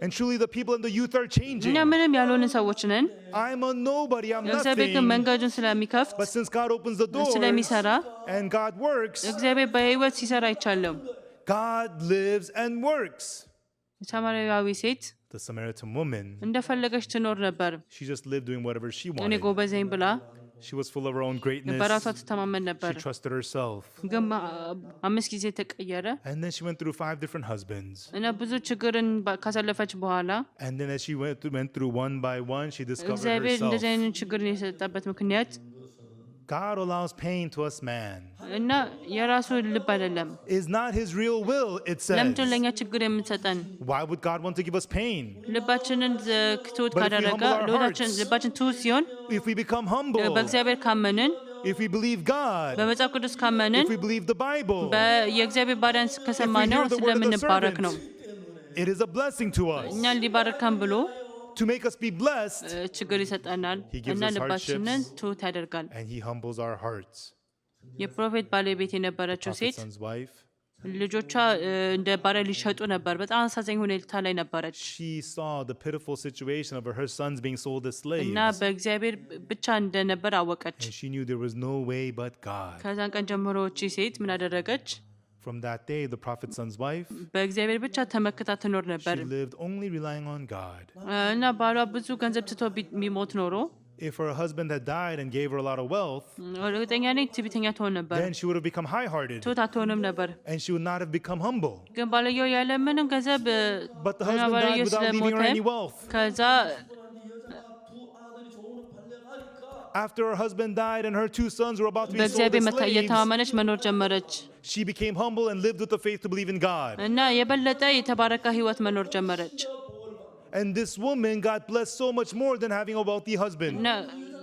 And truly the people and the youth are changing. እኛ ምንም ያልሆንን ሰዎች ነን። I'm a nobody, I'm እግዚአብሔር ግን nothing. መንገዱን ስለሚከፍት But since God opens the door ስለሚሰራ and God works, እግዚአብሔር በህይወት ሲሰራ አይቻለም። God lives and works. ሳምራዊቷ ሴት The Samaritan woman, እንደፈለገች ትኖር ነበር። she just lived doing whatever she እኔ wanted. ጎበዝ ነኝ ብላ She was full of her own greatness. በራሷ ትተማመን ነበር። She trusted herself. ግን 5 ጊዜ ተቀየረ And then she went through 5 different husbands. እና ብዙ ችግርን ካሳለፈች በኋላ And then as she went through one by one, she discovered እግዚአብሔር herself. እንደዚህ አይነት ችግርን የሰጠበት ምክንያት God allows pain to us, man. እና የራሱ ልብ አይደለም። It's not his real will, it says. ለምንድን ለኛ ችግር የምትሰጠን? Why would God want to give us pain? ልባችንን ትሁት But if we ካደረገ humble our ልባችን hearts, ልባችን ትሁት ሲሆን if we become humble, በእግዚአብሔር ካመንን if we believe God, በመጽሐፍ ቅዱስ ካመንን if we believe the Bible, የእግዚአብሔር ባሪያን ከሰማነው if we hear the word of the ስለምንባረክ ነው። servant, it is a blessing to us. እኛን ሊባረካን ብሎ To make us be blessed, ችግር ይሰጠናል He gives እና us ልባችንን hardships. ትሁት ያደርጋል። and he humbles our hearts. የፕሮፌት ባለቤት የነበረችው Prophet's ሴት son's wife, ልጆቿ እንደ ባሪያ ሊሸጡ ነበር። በጣም አሳዛኝ ሁኔታ ላይ ነበረች she saw the pitiful situation of her sons being sold as slaves. እና በእግዚአብሔር ብቻ እንደነበር አወቀች። And she knew there was no way but God. ከዛን ቀን ጀምሮ እቺ ሴት ምን አደረገች? From that day, the prophet's son's wife, በእግዚአብሔር ብቻ ተመክታ ትኖር ነበር she lived only relying on God. እና ባሏ ብዙ ገንዘብ ትቶ ቢሞት ኖሮ If her husband had died and gave her a lot of wealth, እርግጠኛ ነኝ ትዕቢተኛ ትሆን ነበር። then she would have become high-hearted ትሁት አትሆንም ነበር። and she would not have become humble. ግን ባልየው ያለ ምንም ገንዘብ But the እና husband died ባልየው without leaving her ስለሞተ any wealth. ከዛ After her husband died and her 2 sons were about to be sold በእግዚአብሔር as slaves, እየተማመነች መኖር ጀመረች she became humble and lived with the faith to believe in God. እና የበለጠ የተባረከ ህይወት መኖር ጀመረች። And this woman got blessed so much more than having a wealthy husband. እና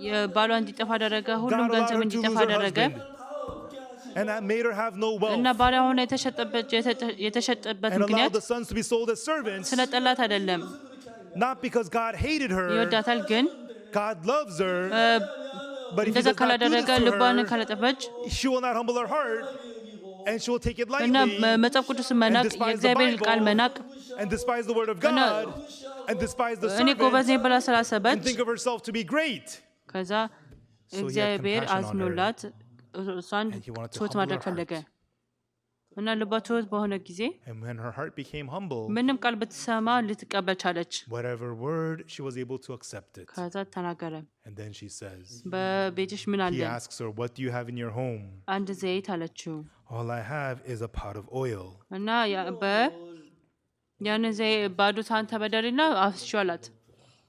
የባሏ እንዲጠፋ አደረገ፣ ሁሉም God allowed ገንዘብ her to እንዲጠፋ lose her አደረገ husband. And that made her have no እና wealth. ባሏ ሆነ የተሸጠበት And allowed ምክንያት the sons to be sold as servants, ስለ ጠላት አይደለም። not because God hated her. ይወዳታል፣ ግን God loves her. But if he እንደዛ does not do this ካላደረገ to ልቧን her, ካላጠፈች she will not humble her heart, and she will take it እና lightly መጽሐፍ ቅዱስን መናቅ፣ despise the የእግዚአብሔር ቃል Bible, መናቅ and despise the word of God, and despise the እኔ ጎበዝ ነኝ servant, ብላ and ስላሰበች think of herself to be great. ከዛ he had እግዚአብሔር compassion on her. አዝኖላት እሷን And he wanted to ትሁት humble ማድረግ her ፈለገ heart. እና ልቧ ትሁት በሆነ ጊዜ And when her heart became humble, ምንም ቃል ብትሰማ ልትቀበል ቻለች። whatever word, she was able to accept it. ከዛ ተናገረ፣ And then she says, በቤትሽ ምን አለ? he asks her, what do you have in your home? አንድ ዘይት አለችው All I have is a pot of oil. እና ያንን ዘይት ባዶ ሳህን ተበደሪና አፍስሺው አላት።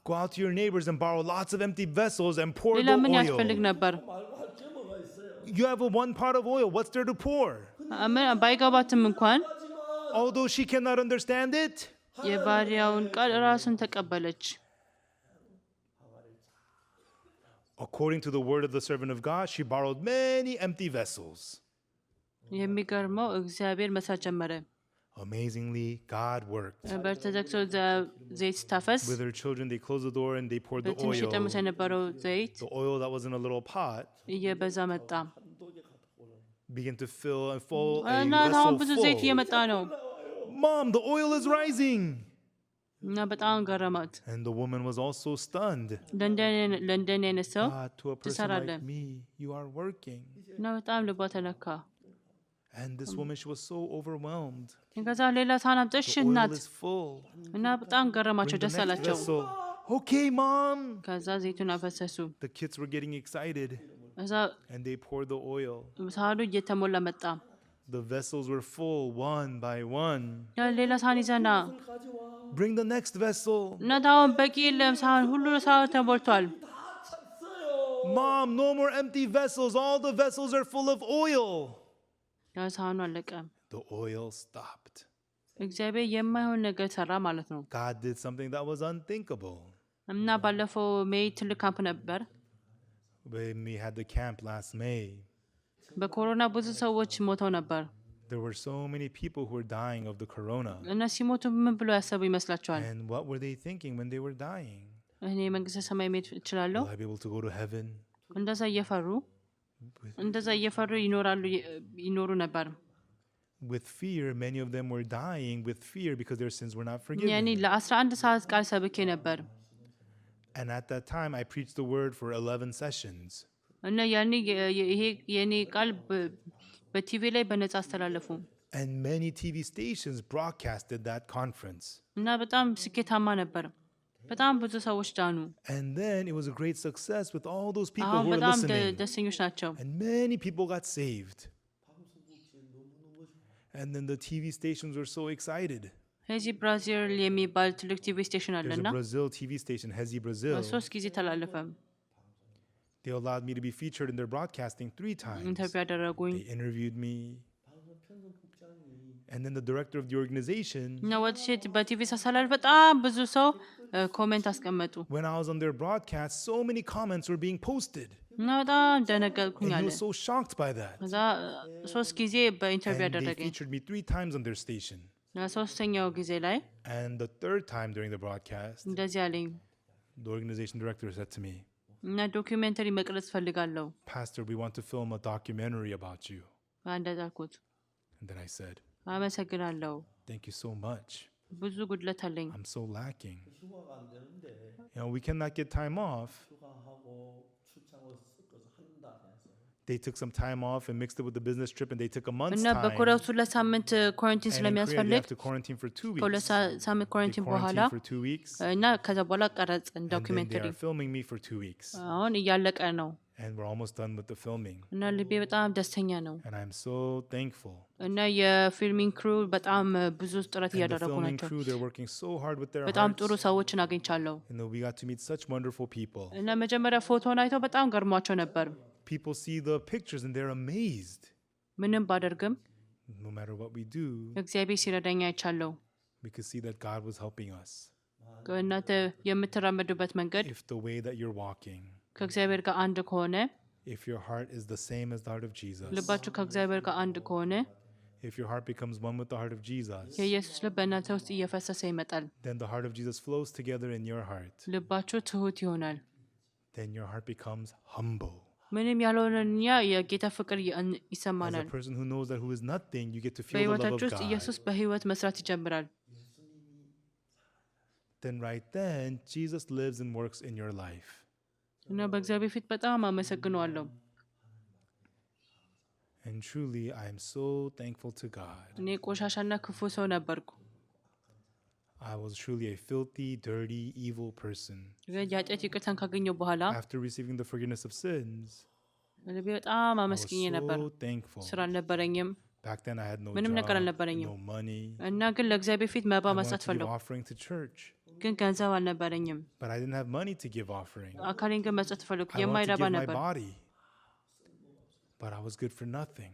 Go out to your neighbors and borrow lots of empty vessels and pour ሌላ ምን the ያስፈልግ oil. ነበር? You have a 1 pot of oil. What's there to pour? ባይገባትም እንኳን Although she cannot understand it, የባሪያውን ቃል ራሱን ተቀበለች። According to the word of the servant of God, she borrowed many empty vessels. የሚገርመው እግዚአብሔር መስራት ጀመረ። Amazingly, God worked. በር ተዘግቶ ዘይት ስታፈስ With her children, they closed the door and they poured the በትንሽ ጠርሙስ oil. የነበረው ዘይት The oil that was in a little pot እየበዛ መጣ began to fill and full a እና አሁን vessel ብዙ ዘይት full. እየመጣ ነው Mom, the oil is rising. እና በጣም ገረማት። And the woman was also stunned. ለንደን አይነት ሰው God, to a person ትሰራለህ like me, you are working. እና በጣም ልቧ ተነካ። And this woman, she was so overwhelmed. ከዛ ሌላ ሳህን አምጥተሽ The oil እናት is full. እና በጣም ገረማቸው፣ Bring the ደስ next አላቸው። vessel. Okay, Mom. ከዛ ዘይቱን አፈሰሱ። The kids were getting excited እዛ and they poured the oil. ሳህኑ እየተሞላ መጣ። The vessels were full one by one. ሌላ ሳህን ይዘና 가져와. Bring the next vessel. እናታውን በቂ የለም ሳህን ሁሉ ሳህን ተሞልቷል። 찼어요. Mom, no more empty vessels. All the vessels are full of oil. ያ ሳህኑ አለቀ። The oil stopped. እግዚአብሔር የማይሆን ነገር ሰራ ማለት ነው። God did something that was unthinkable. እና ባለፈው ሜይ ትልቅ ካምፕ ነበር። When we had the camp last May, በኮሮና ብዙ ሰዎች ሞተው ነበር። there were so many people who were dying of the corona. እና ሲሞቱ ምን ብሎ ያሰቡ ይመስላችኋል? And what were they thinking when they were dying? እኔ መንግስተ ሰማይ መሄድ እችላለሁ? Will I be able to go to heaven? እንደዛ እየፈሩ ይኖሩ ነበር። With fear, many of them were dying with fear because their sins were not ያኔ forgiven. ለ11 ሰዓት ቃል ሰብኬ ነበር። And at that time, I preached the word for 11 sessions. እና ያኔ ይሄ የኔ ቃል በቲቪ ላይ በነጻ አስተላለፉ። And many TV stations broadcasted that conference. እና በጣም ስኬታማ ነበር። በጣም ብዙ ሰዎች ዳኑ። And then it was a great success with all those people አሁን who were በጣም listening. ደስተኞች ናቸው። And many people got saved. And then the TV stations were so excited. እዚህ ብራዚል የሚባል ትልቅ ቲቪ ስቴሽን There's አለና a Brazil TV station, Hezi Brazil. 3 ጊዜ ተላለፈ። They allowed me to be featured in their broadcasting 3 times. ኢንተርቪው ያደረጉኝ They interviewed me. And then the director of the organization, እና ወጥቼ በቲቪ ሳሳላል በጣም ብዙ ሰው ኮሜንት አስቀመጡ። when I was on their broadcast, so many comments were being posted. እና በጣም ደነገጥኩኝ And he አለ። was so shocked by that. ከዛ 3 ጊዜ በኢንተርቪው And they ያደረገኝ featured me 3 times on their station. እና 3ኛው ጊዜ ላይ And the 3rd time during the broadcast, እንደዚህ አለኝ the organization director said to me, እና ዶክዩሜንተሪ መቅረጽ ፈልጋለሁ። Pastor, we want to film a documentary about you. እንደዛ አልኩት። And then I said, አመሰግናለሁ። thank you so much. ብዙ ጉድለት አለኝ። I'm so lacking. 휴가가 안 되는데 We cannot get time off. 휴가하고 출장을 섞어서 한다 해서 They took some time off and mixed it with the business trip, and they took a month's እና time. በኮሪያው 2 ሳምንት ኳረንቲን And in Korea, they ስለሚያስፈልግ have to quarantine for 2 weeks. ከሁለት ሳምንት They ኳረንቲን በኋላ quarantine for 2 weeks. እና ከዛ በኋላ ቀረጽን And then they ዶክዩሜንተሪ። are filming me for 2 weeks. አሁን እያለቀ ነው And we're almost done with the filming. እና ልቤ በጣም ደስተኛ ነው። And I'm so thankful. እና የፊልሚንግ ክሩ በጣም ብዙ ጥረት And the እያደረጉ filming ናቸው። crew, they're working so hard with their በጣም hearts. ጥሩ ሰዎችን አግኝቻለሁ። We got to meet such wonderful people. እና መጀመሪያ ፎቶን አይተው በጣም ገርሟቸው ነበር። People see the pictures and they're amazed. ምንም ባደርግም No matter what we do, እግዚአብሔር ሲረዳኝ አይቻለሁ። we could see that God was helping us. እናንተ የምትራመዱበት መንገድ If the way that you're walking, ከእግዚአብሔር ጋር አንድ ከሆነ፣ if your heart is the same as the heart of Jesus, ልባችሁ ከእግዚአብሔር ጋር አንድ ከሆነ፣ if your heart becomes one with the heart of Jesus, የኢየሱስ ልብ በእናንተ ውስጥ እየፈሰሰ ይመጣል። then the heart of Jesus flows together in your heart. ልባችሁ ትሁት ይሆናል። Then your heart becomes humble. ምንም ያልሆነኛ የጌታ ፍቅር As ይሰማናል። a person who knows that who is nothing, you get to feel the love በሕይወታችሁ of ውስጥ God. ኢየሱስ በሕይወት መስራት ይጀምራል። Then right then, Jesus lives and works in your life. እና በእግዚአብሔር ፊት በጣም አመሰግነዋለሁ። And truly, I am so thankful to God. እኔ ቆሻሻና ክፉ ሰው ነበርኩ። I was truly a filthy, dirty, evil person. ግን የኃጢአት ይቅርታን ካገኘሁ በኋላ After receiving the forgiveness of sins, ልቤ በጣም I was አመስግኜ ነበር። so thankful. ስራ አልነበረኝም Back then, I had no ምንም ነገር job, አልነበረኝም። no money. እና ግን ለእግዚአብሔር ፊት መባ I wanted መስጠት to give ፈለኩ። offering to church, ግን ገንዘብ አልነበረኝም። but I didn't have money to give offering. አካሌን ግን መስጠት ፈለኩ። I wanted to የማይረባ give my ነበር። body, but I was good for nothing.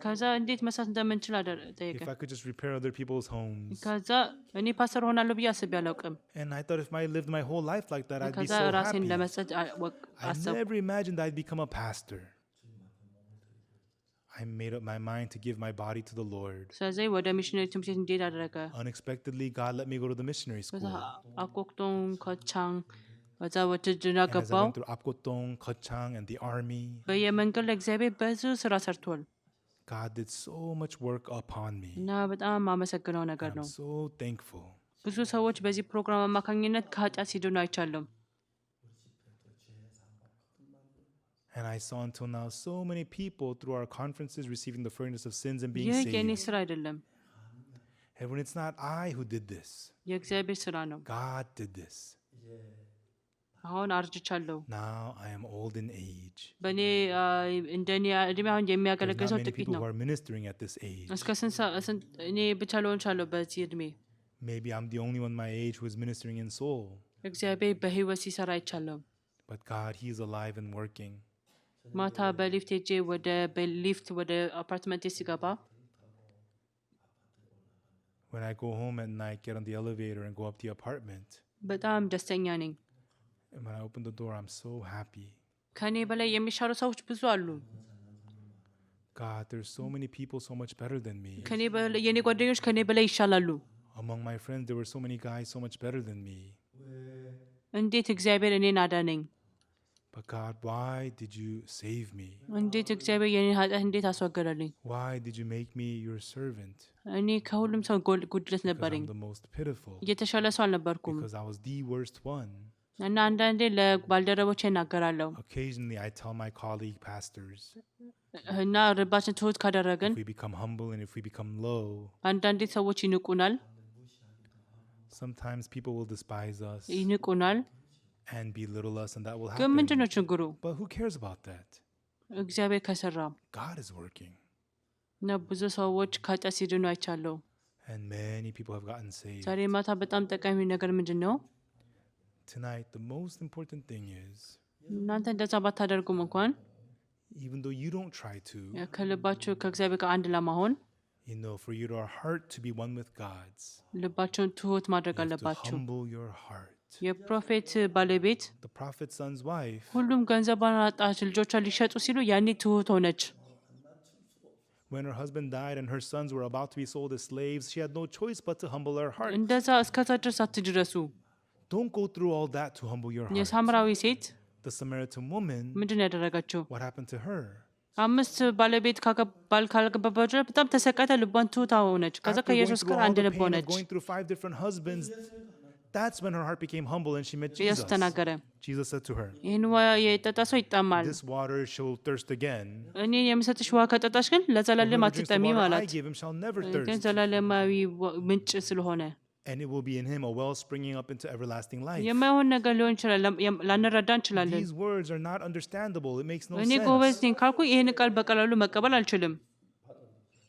ከዛ እንዴት መስራት እንደምንችል ጠየቀ። If I could just repair other people's homes. ከዛ እኔ ፓስተር ሆናለሁ ብዬ አስቤ አላውቅም። And I thought if I lived my whole life like that, I'd be ከዛ so ራሴን happy. ለመስጠት I አሰብኩ። never imagined I'd become a pastor. I made up my mind to give my body to the Lord. ስለዚህ ወደ ሚሽነሪ ትምህርት ቤት እንዴት አደረገ። Unexpectedly, God let me go to the missionary ከዛ school. አቆቅቶን ከቻን ከዛ ውትድርና And as I ገባው። went through Apkotong, Kochang, and the army, በየመንገድ ላይ እግዚአብሔር ብዙ ስራ ሰርቷል God did so much work upon me. እና በጣም አመሰግነው ነገር I'm ነው። so thankful. ብዙ ሰዎች በዚህ ፕሮግራም አማካኝነት ከኃጢአት ሲድኑ አይቻለሁ። And I saw until now so many people through our conferences receiving the forgiveness of sins and being ይህ የእኔ saved. ስራ አይደለም፣ And when it's not I who did this, የእግዚአብሔር ስራ ነው። God did this. አሁን አርጅቻለሁ Now I am old in age. በእኔ እንደኔ እድሜ አሁን There's የሚያገለግል not ሰው many ጥቂት people ነው who are ministering at this age. እስከ ስንት እኔ ብቻ ልሆን እችላለሁ በዚህ እድሜ Maybe I'm the only one my age who is ministering in soul. እግዚአብሔር በህይወት ሲሰራ አይቻለሁ But God, He is alive and working. ማታ በሊፍት ሄጄ ወደ አፓርትመንቴ ሲገባ When I go home at night, get on the elevator and go up the apartment. በጣም ደስተኛ ነኝ And when I open the door, I'm so happy. ከኔ በላይ የሚሻሉ ሰዎች ብዙ አሉ God, there's so many people so much better than me. ከኔ በላይ የኔ ጓደኞች ከኔ በላይ ይሻላሉ Among my friends, there were so many guys so much better than me. እንዴት እግዚአብሔር እኔን አዳነኝ But God, why did you save me? እንዴት እግዚአብሔር የኔን ኃጢአት እንዴት አስወገደልኝ Why did you make me your servant? እኔ ከሁሉም ሰው ጉድለት Because ነበረኝ I'm the most pitiful. የተሻለ ሰው አልነበርኩም Because I was the worst one. እና አንዳንዴ ለባልደረቦቼ እናገራለሁ Occasionally, I tell my colleague pastors, እና ልባችን ትሁት ካደረግን if we become humble and if we become low, አንዳንዴ ሰዎች ይንቁናል sometimes people will despise us ይንቁናል and belittle us, and that will ግን ምንድን happen. ነው ችግሩ But who cares about that? እግዚአብሔር ከሰራ God is working. እና ብዙ ሰዎች ከኃጢአት ሲድኑ አይቻለሁ And many people have gotten saved. ዛሬ ማታ በጣም ጠቃሚ ነገር ምንድን ነው Tonight, the most important thing is, እናንተ እንደዛ ባታደርጉም እንኳን even though you don't try to, ከልባችሁ ከእግዚአብሔር ጋር አንድ ለማሆን for your heart to be one with God's, ልባቸውን ትሁት ማድረግ you have to አለባችሁ humble your heart. የፕሮፌት ባለቤት The prophet's son's wife, ሁሉም ገንዘቧን አጣች ልጆቿን ሊሸጡ ሲሉ ያኔ ትሁት ሆነች when her husband died and her sons were about to be sold as slaves, she had no choice but to humble her heart. እንደዛ እስከዛ ድረስ አትድረሱ Don't go through all that to humble your heart. የሳምራዊ ሴት The Samaritan woman, ምንድን ነው ያደረገችው what happened to her? 5 ባለቤት ባል ካላገባች በጣም ተሰቃይታ ልቧን ትሁት ሆነች ከዛ After going ከኢየሱስ through ጋር all አንድ the ልብ pain of ሆነች going through 5 different husbands, that's when her heart became humble and she met ኢየሱስ Jesus. ተናገረ Jesus said to her, ይህን ውሃ የጠጣ ሰው ይጠማል this water shall thirst again. እኔ የምሰጥሽ ውሃ ከጠጣሽ ግን ለዘላለም Whoever drinks the አትጠሚም water I አላት give him shall never ግን thirst, ዘላለማዊ ምንጭ ስለሆነ and it will be in him a well springing up into everlasting life. የማይሆን ነገር ሊሆን ይችላል ላንረዳ እንችላለን These words are not understandable. It makes no እኔ ጎበዝ sense. ነኝ ካልኩ ይህን ቃል በቀላሉ መቀበል አልችልም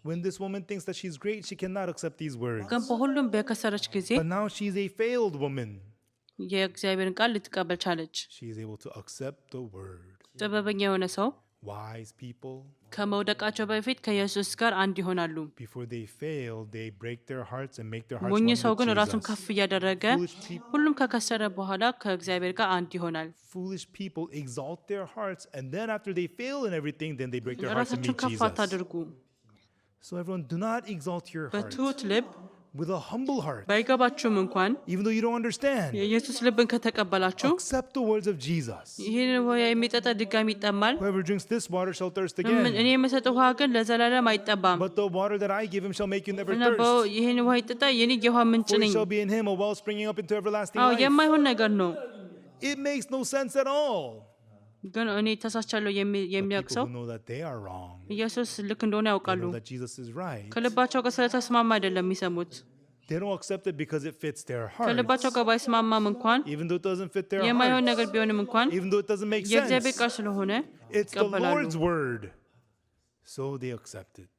When this woman thinks that she's great, she cannot accept these words. ግን በሁሉም በከሰረች ጊዜ But now she's a failed woman. የእግዚአብሔርን ቃል ልትቀበል ቻለች She is able to accept the word. ጥበበኛ የሆነ ሰው Wise people, ከመውደቃቸው በፊት ከኢየሱስ ጋር አንድ ይሆናሉ before they fail, they break their hearts and make their hearts ሞኝ one ሰው with ግን ራሱን Jesus. ከፍ እያደረገ Foolish people, ሁሉም ከከሰረ በኋላ ከእግዚአብሔር ጋር አንድ ይሆናል foolish people exalt their hearts, and then after they fail in everything, then they break their hearts and ራሳችሁን meet ከፍ Jesus. አታድርጉ So everyone, do not exalt your heart በትሁት ልብ with a humble heart. ባይገባችሁም እንኳን Even though you don't understand, የኢየሱስ ልብን ከተቀበላችሁ accept the words of Jesus. ይህን ውሃ የሚጠጣ ድጋሚ ይጠማል Whoever drinks this water shall thirst again. እኔ የምሰጠው ውሃ ግን ለዘላለም አይጠባም But the water that I give him shall make you never እና thirst. ይህን ውሃ ይጠጣ የኔ የውሃ ምንጭ For it ነኝ shall be in him a well springing up into everlasting አዎ life. የማይሆን ነገር ነው It makes no sense at all. ግን እኔ ተሳስቻለሁ But የሚያውቅ people ሰው who know that they are wrong, ኢየሱስ ልክ እንደሆነ they ያውቃሉ know that Jesus is right, ከልባቸው ጋር ስለተስማማ አይደለም የሚሰሙት they don't accept it because it fits their heart. ከልባቸው ጋር ባይስማማም እንኳን Even though it doesn't fit their የማይሆን heart, ነገር ቢሆንም እንኳን even though it doesn't make የእግዚአብሔር sense, ቃል ስለሆነ it's the ይቀበላሉ Lord's word. So they accept it.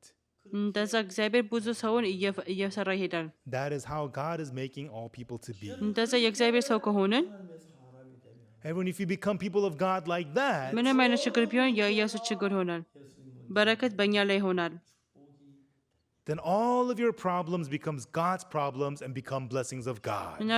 እንደዛ እግዚአብሔር ብዙ ሰውን እየሰራ ይሄዳል That is how God is making all people to be. እንደዛ የእግዚአብሔር ሰው ከሆንን Everyone, if you become people of God like that, ምንም አይነት ችግር ቢሆን የኢየሱስ ችግር ይሆናል በረከት በእኛ ላይ ይሆናል then all of your problems becomes God's problems and become blessings of God. እና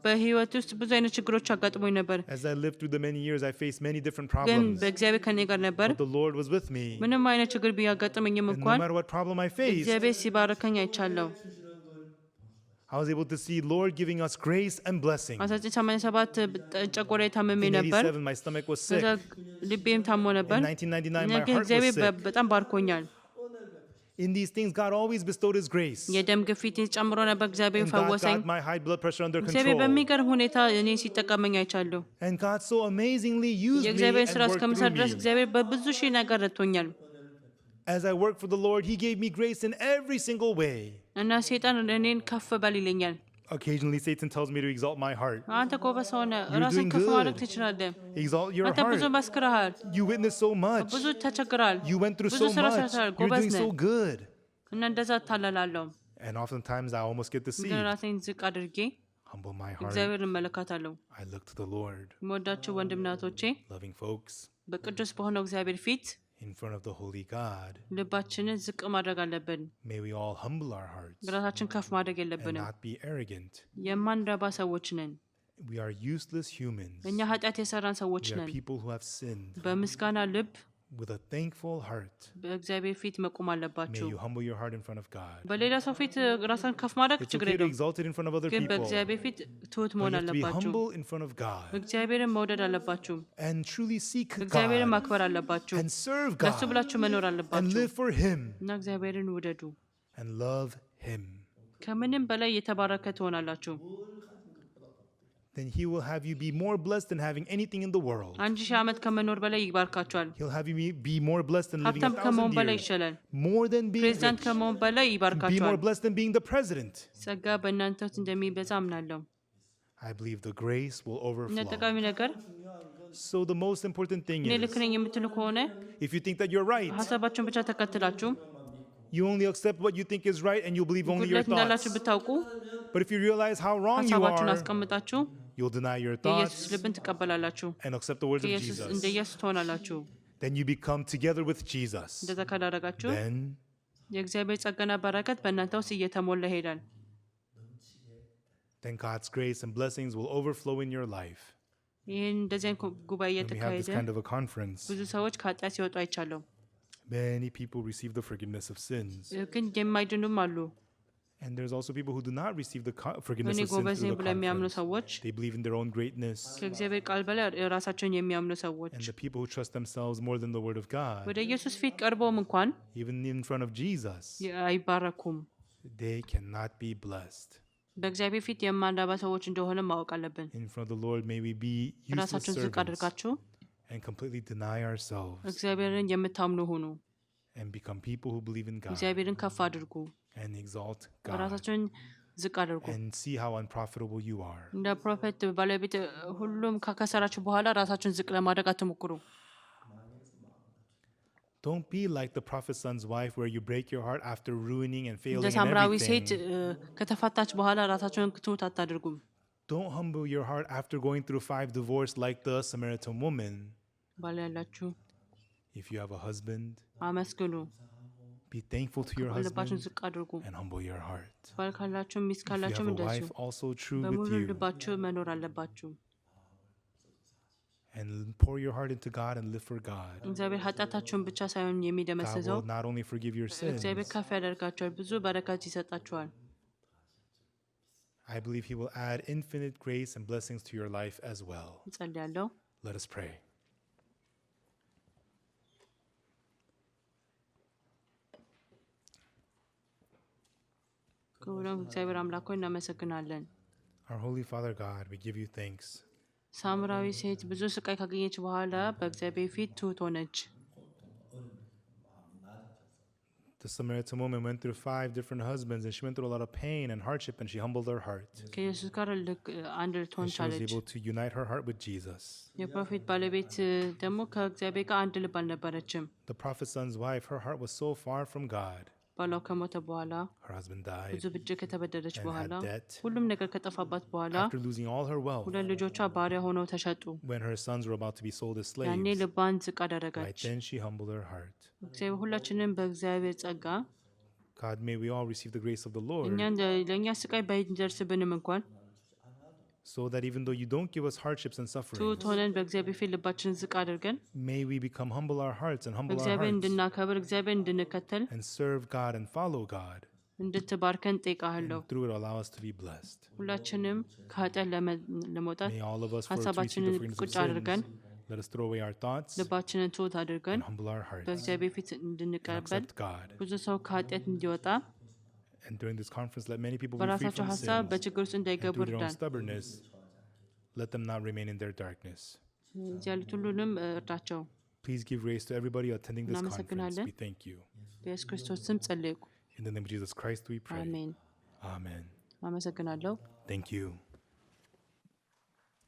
በህይወት ውስጥ ብዙ አይነት ችግሮች አጋጥሞኝ ነበር As I lived through the many years, I faced many different ግን problems. በእግዚአብሔር ከኔ ጋር ነበር But the Lord was with me. ምንም አይነት ችግር ቢያጋጥመኝም And no እንኳን matter what problem I faced, እግዚአብሔር ሲባርከኝ አይቻለሁ I was able to see Lord giving us grace and blessing. 1987 ጨጓራዬ ታመሜ In ነበር 87, my stomach was sick. ከዛ ልቤም ታሞ ነበር In 1999, my ግን heart was እግዚአብሔር sick. በጣም ባርኮኛል In these things, God always bestowed His grace. የደም ግፊት ጨምሮ ነበር እግዚአብሔር And God ፈወሰኝ got my high blood pressure under እግዚአብሔር control. በሚገርም ሁኔታ እኔ ሲጠቀመኝ አይቻለሁ And God so amazingly used me የእግዚአብሔር ስራ and worked እስከምሰራ through ድረስ me. እግዚአብሔር በብዙ ሺህ ነገር ረድቶኛል As I worked for the Lord, He gave me grace in every single way. እና ሰይጣን እኔን ከፍ በል ይለኛል Occasionally, Satan tells me to exalt my heart. አንተ ጎበዝ ሆነ You're ራስን doing ከፍ ማድረግ good. ትችላለህ። Exalt your አንተ ብዙ heart. መስክረሃል፣ You witnessed so much. ብዙ ተቸግራል፣ You went through ብዙ so ስራ much. ሰርተሃል፣ You're ጎበዝ doing ነህ so good. እና እንደዛ እታለላለሁ። And oftentimes, I almost get ግን deceived. ራሴን ዝቅ አድርጌ Humble my heart. እግዚአብሔር እመለከታለሁ። I look to the Lord. የምወዳችሁ ወንድምናቶቼ Loving folks, በቅዱስ በሆነው እግዚአብሔር ፊት in front of the holy God, ልባችንን ዝቅ ማድረግ አለብን። may we all humble our hearts ራሳችን ከፍ ማድረግ and የለብንም። not be arrogant. የማንረባ ሰዎች ነን። We are useless humans. እኛ ኃጢአት የሰራን ሰዎች We are ነን። people who have sinned. በምስጋና ልብ With a thankful heart, በእግዚአብሔር ፊት መቆም may አለባችሁ። you humble your heart in front of God. በሌላ ሰው ፊት ራስን ከፍ ማድረግ It's ችግር okay to የለውም፣ exalt it in front of other ግን people. በእግዚአብሔር ፊት ትሁት But መሆን you have to be አለባችሁ። humble in front of God እግዚአብሔርን መውደድ አለባችሁ። and truly seek እግዚአብሔርን God ማክበር አለባችሁ። and serve ለሱ God ብላችሁ መኖር and አለባችሁ live for Him እና እግዚአብሔርን ውደዱ። and love Him. ከምንም በላይ የተባረከ ትሆናላችሁ። Then He will have you be more blessed than having anything in the world. 1000 ዓመት ከመኖር በላይ ይባርካችኋል። He'll have you be more blessed than living ሀብታም ከመሆን 1,000 በላይ years. ይሻላል። More than being ፕሬዝዳንት rich. ከመሆን በላይ Be more ይባርካችኋል። blessed than being the president. ጸጋ በእናንተ ውስጥ እንደሚበዛ አምናለሁ። I believe the grace will እና overflow. ጠቃሚ ነገር So the most important thing እኔ is, ልክ ነኝ የምትሉ ከሆነ if you think that you're right, ሀሳባችሁን ብቻ ተከትላችሁ you only accept what you think is right and you believe only your ጉድለት እንዳላችሁ thoughts. ብታውቁ But if you realize how wrong you ሀሳባችሁን are, አስቀምጣችሁ you'll deny your የኢየሱስ thoughts ልብን ትቀበላላችሁ። and accept the words of ኢየሱስ እንደ Jesus. ኢየሱስ ትሆናላችሁ። Then you become together with Jesus. እንደዛ ካላደረጋችሁ Then የእግዚአብሔር ጸጋና በረከት በእናንተ ውስጥ እየተሞላ ይሄዳል። God's grace and blessings will overflow in your life. ይህን እንደዚህ አይነት ጉባኤ And we have this እየተካሄደ kind of a conference. ብዙ ሰዎች ከኃጢአት ሲወጡ አይቻለሁ። Many people receive the forgiveness of sins. ግን የማይድኑም አሉ። And there's also people who do not receive the forgiveness እኔ of sins ጎበዝ ነኝ through the ብለው የሚያምኑ conference. ሰዎች፣ They believe in their own greatness. ከእግዚአብሔር ቃል በላይ ራሳቸውን የሚያምኑ ሰዎች And the people who trust themselves more than the word of God, ወደ ኢየሱስ ፊት ቀርበውም እንኳን even in front of Jesus, አይባረኩም። they cannot be blessed. በእግዚአብሔር ፊት የማንረባ ሰዎች እንደሆነ ማወቅ አለብን። In front of the Lord, may we be useless ራሳችሁን ዝቅ servants አድርጋችሁ and completely deny ourselves እግዚአብሔርን የምታምኑ ሁኑ። and become people who believe in God እግዚአብሔርን ከፍ አድርጉ። and exalt God ራሳችሁን ዝቅ አድርጉ። and see how unprofitable you are. እንደ ፕሮፌት ባለቤት ሁሉም ከከሰራችሁ በኋላ ራሳችሁን ዝቅ ለማድረግ አትሞክሩ። Don't be like the prophet's son's wife where you break your heart after ruining and እንደ failing in ሳምራዊ ሴት everything. ከተፋታች በኋላ ራሳችሁን ትሁት አታድርጉም። Don't humble your heart after going through 5 divorces like the Samaritan woman. ባል ያላችሁ If you have a husband, አመስግኑ። be thankful to your ልባችሁን husband ዝቅ አድርጉ። and humble your heart. ባል ካላችሁ ሚስት If you ካላችሁም have a እንደዚሁ wife, also true with በሙሉ you. ልባችሁ መኖር አለባችሁ። And pour your heart into God and live for God. እግዚአብሔር ኃጢአታችሁን ብቻ ሳይሆን God የሚደመስሰው will not only forgive your sins, እግዚአብሔር ከፍ ያደርጋችኋል፣ ብዙ በረከት ይሰጣችኋል። I believe He will add infinite grace and blessings to your life as well. እጸልያለሁ። Let us pray. ክቡራን እግዚአብሔር አምላክ ሆይ እናመሰግናለን። Our Holy Father God, we give you thanks. ሳምራዊ ሴት ብዙ ስቃይ ካገኘች በኋላ በእግዚአብሔር ፊት ትሁት ሆነች። The Samaritan woman went through 5 different husbands and she went through a lot of pain and hardship and she humbled her heart. ከኢየሱስ ጋር አንድ ልትሆን And she was ቻለች። able to unite her heart with Jesus. የፕሮፌት ባለቤት ደግሞ ከእግዚአብሔር ጋር አንድ ልብ አልነበረችም። The prophet's son's wife, her heart was so far from God. ባሏ ከሞተ በኋላ Her husband died. ብዙ ብድር ከተበደረች and በኋላ had debt. ሁሉም ነገር ከጠፋባት በኋላ After losing all her wealth, ሁለት ልጆቿ ባሪያ ሆነው ተሸጡ። when her sons were about to be sold as ያኔ slaves, ልቧን ዝቅ right አደረገች። then she humbled her heart. እግዚአብሔር ሁላችንም በእግዚአብሔር ጸጋ God, may we all receive the grace of the Lord, ለእኛ ስቃይ ባይደርስብንም እንኳን so that even though you don't give us hardships and sufferings, ትሁት ሆነን በእግዚአብሔር ፊት ልባችንን ዝቅ አድርገን may we become humble our hearts and humble our እግዚአብሔር hearts እንድናከብር እግዚአብሔር እንድንከተል and serve God and follow God. እንድትባርከን ጠይቃለሁ። Through it, allow us to be blessed. ሁላችንም ከኃጢአት ለመውጣት May all of us, for to receive ሀሳባችንን the forgiveness ቁጭ of አድርገን sins, let us throw away our thoughts ልባችንን ትሁት አድርገን and humble our hearts በእግዚአብሔር ፊት and እንድንቀበል accept God. ብዙ ሰው ከኃጢአት እንዲወጣ And during this conference, let many people be free በራሳቸው from ሀሳብ sin. በችግር ውስጥ And እንዳይገቡ through their own እርዳን። stubbornness, let them not remain in their darkness. እዚህ ያሉት ሁሉንም እርዳቸው። Please give grace to everybody attending this conference. እናመሰግናለን። We thank you. በኢየሱስ ክርስቶስ ስም ጸለይኩ። In the name of Jesus Christ we pray. አሜን። Amen. አመሰግናለሁ። Thank you.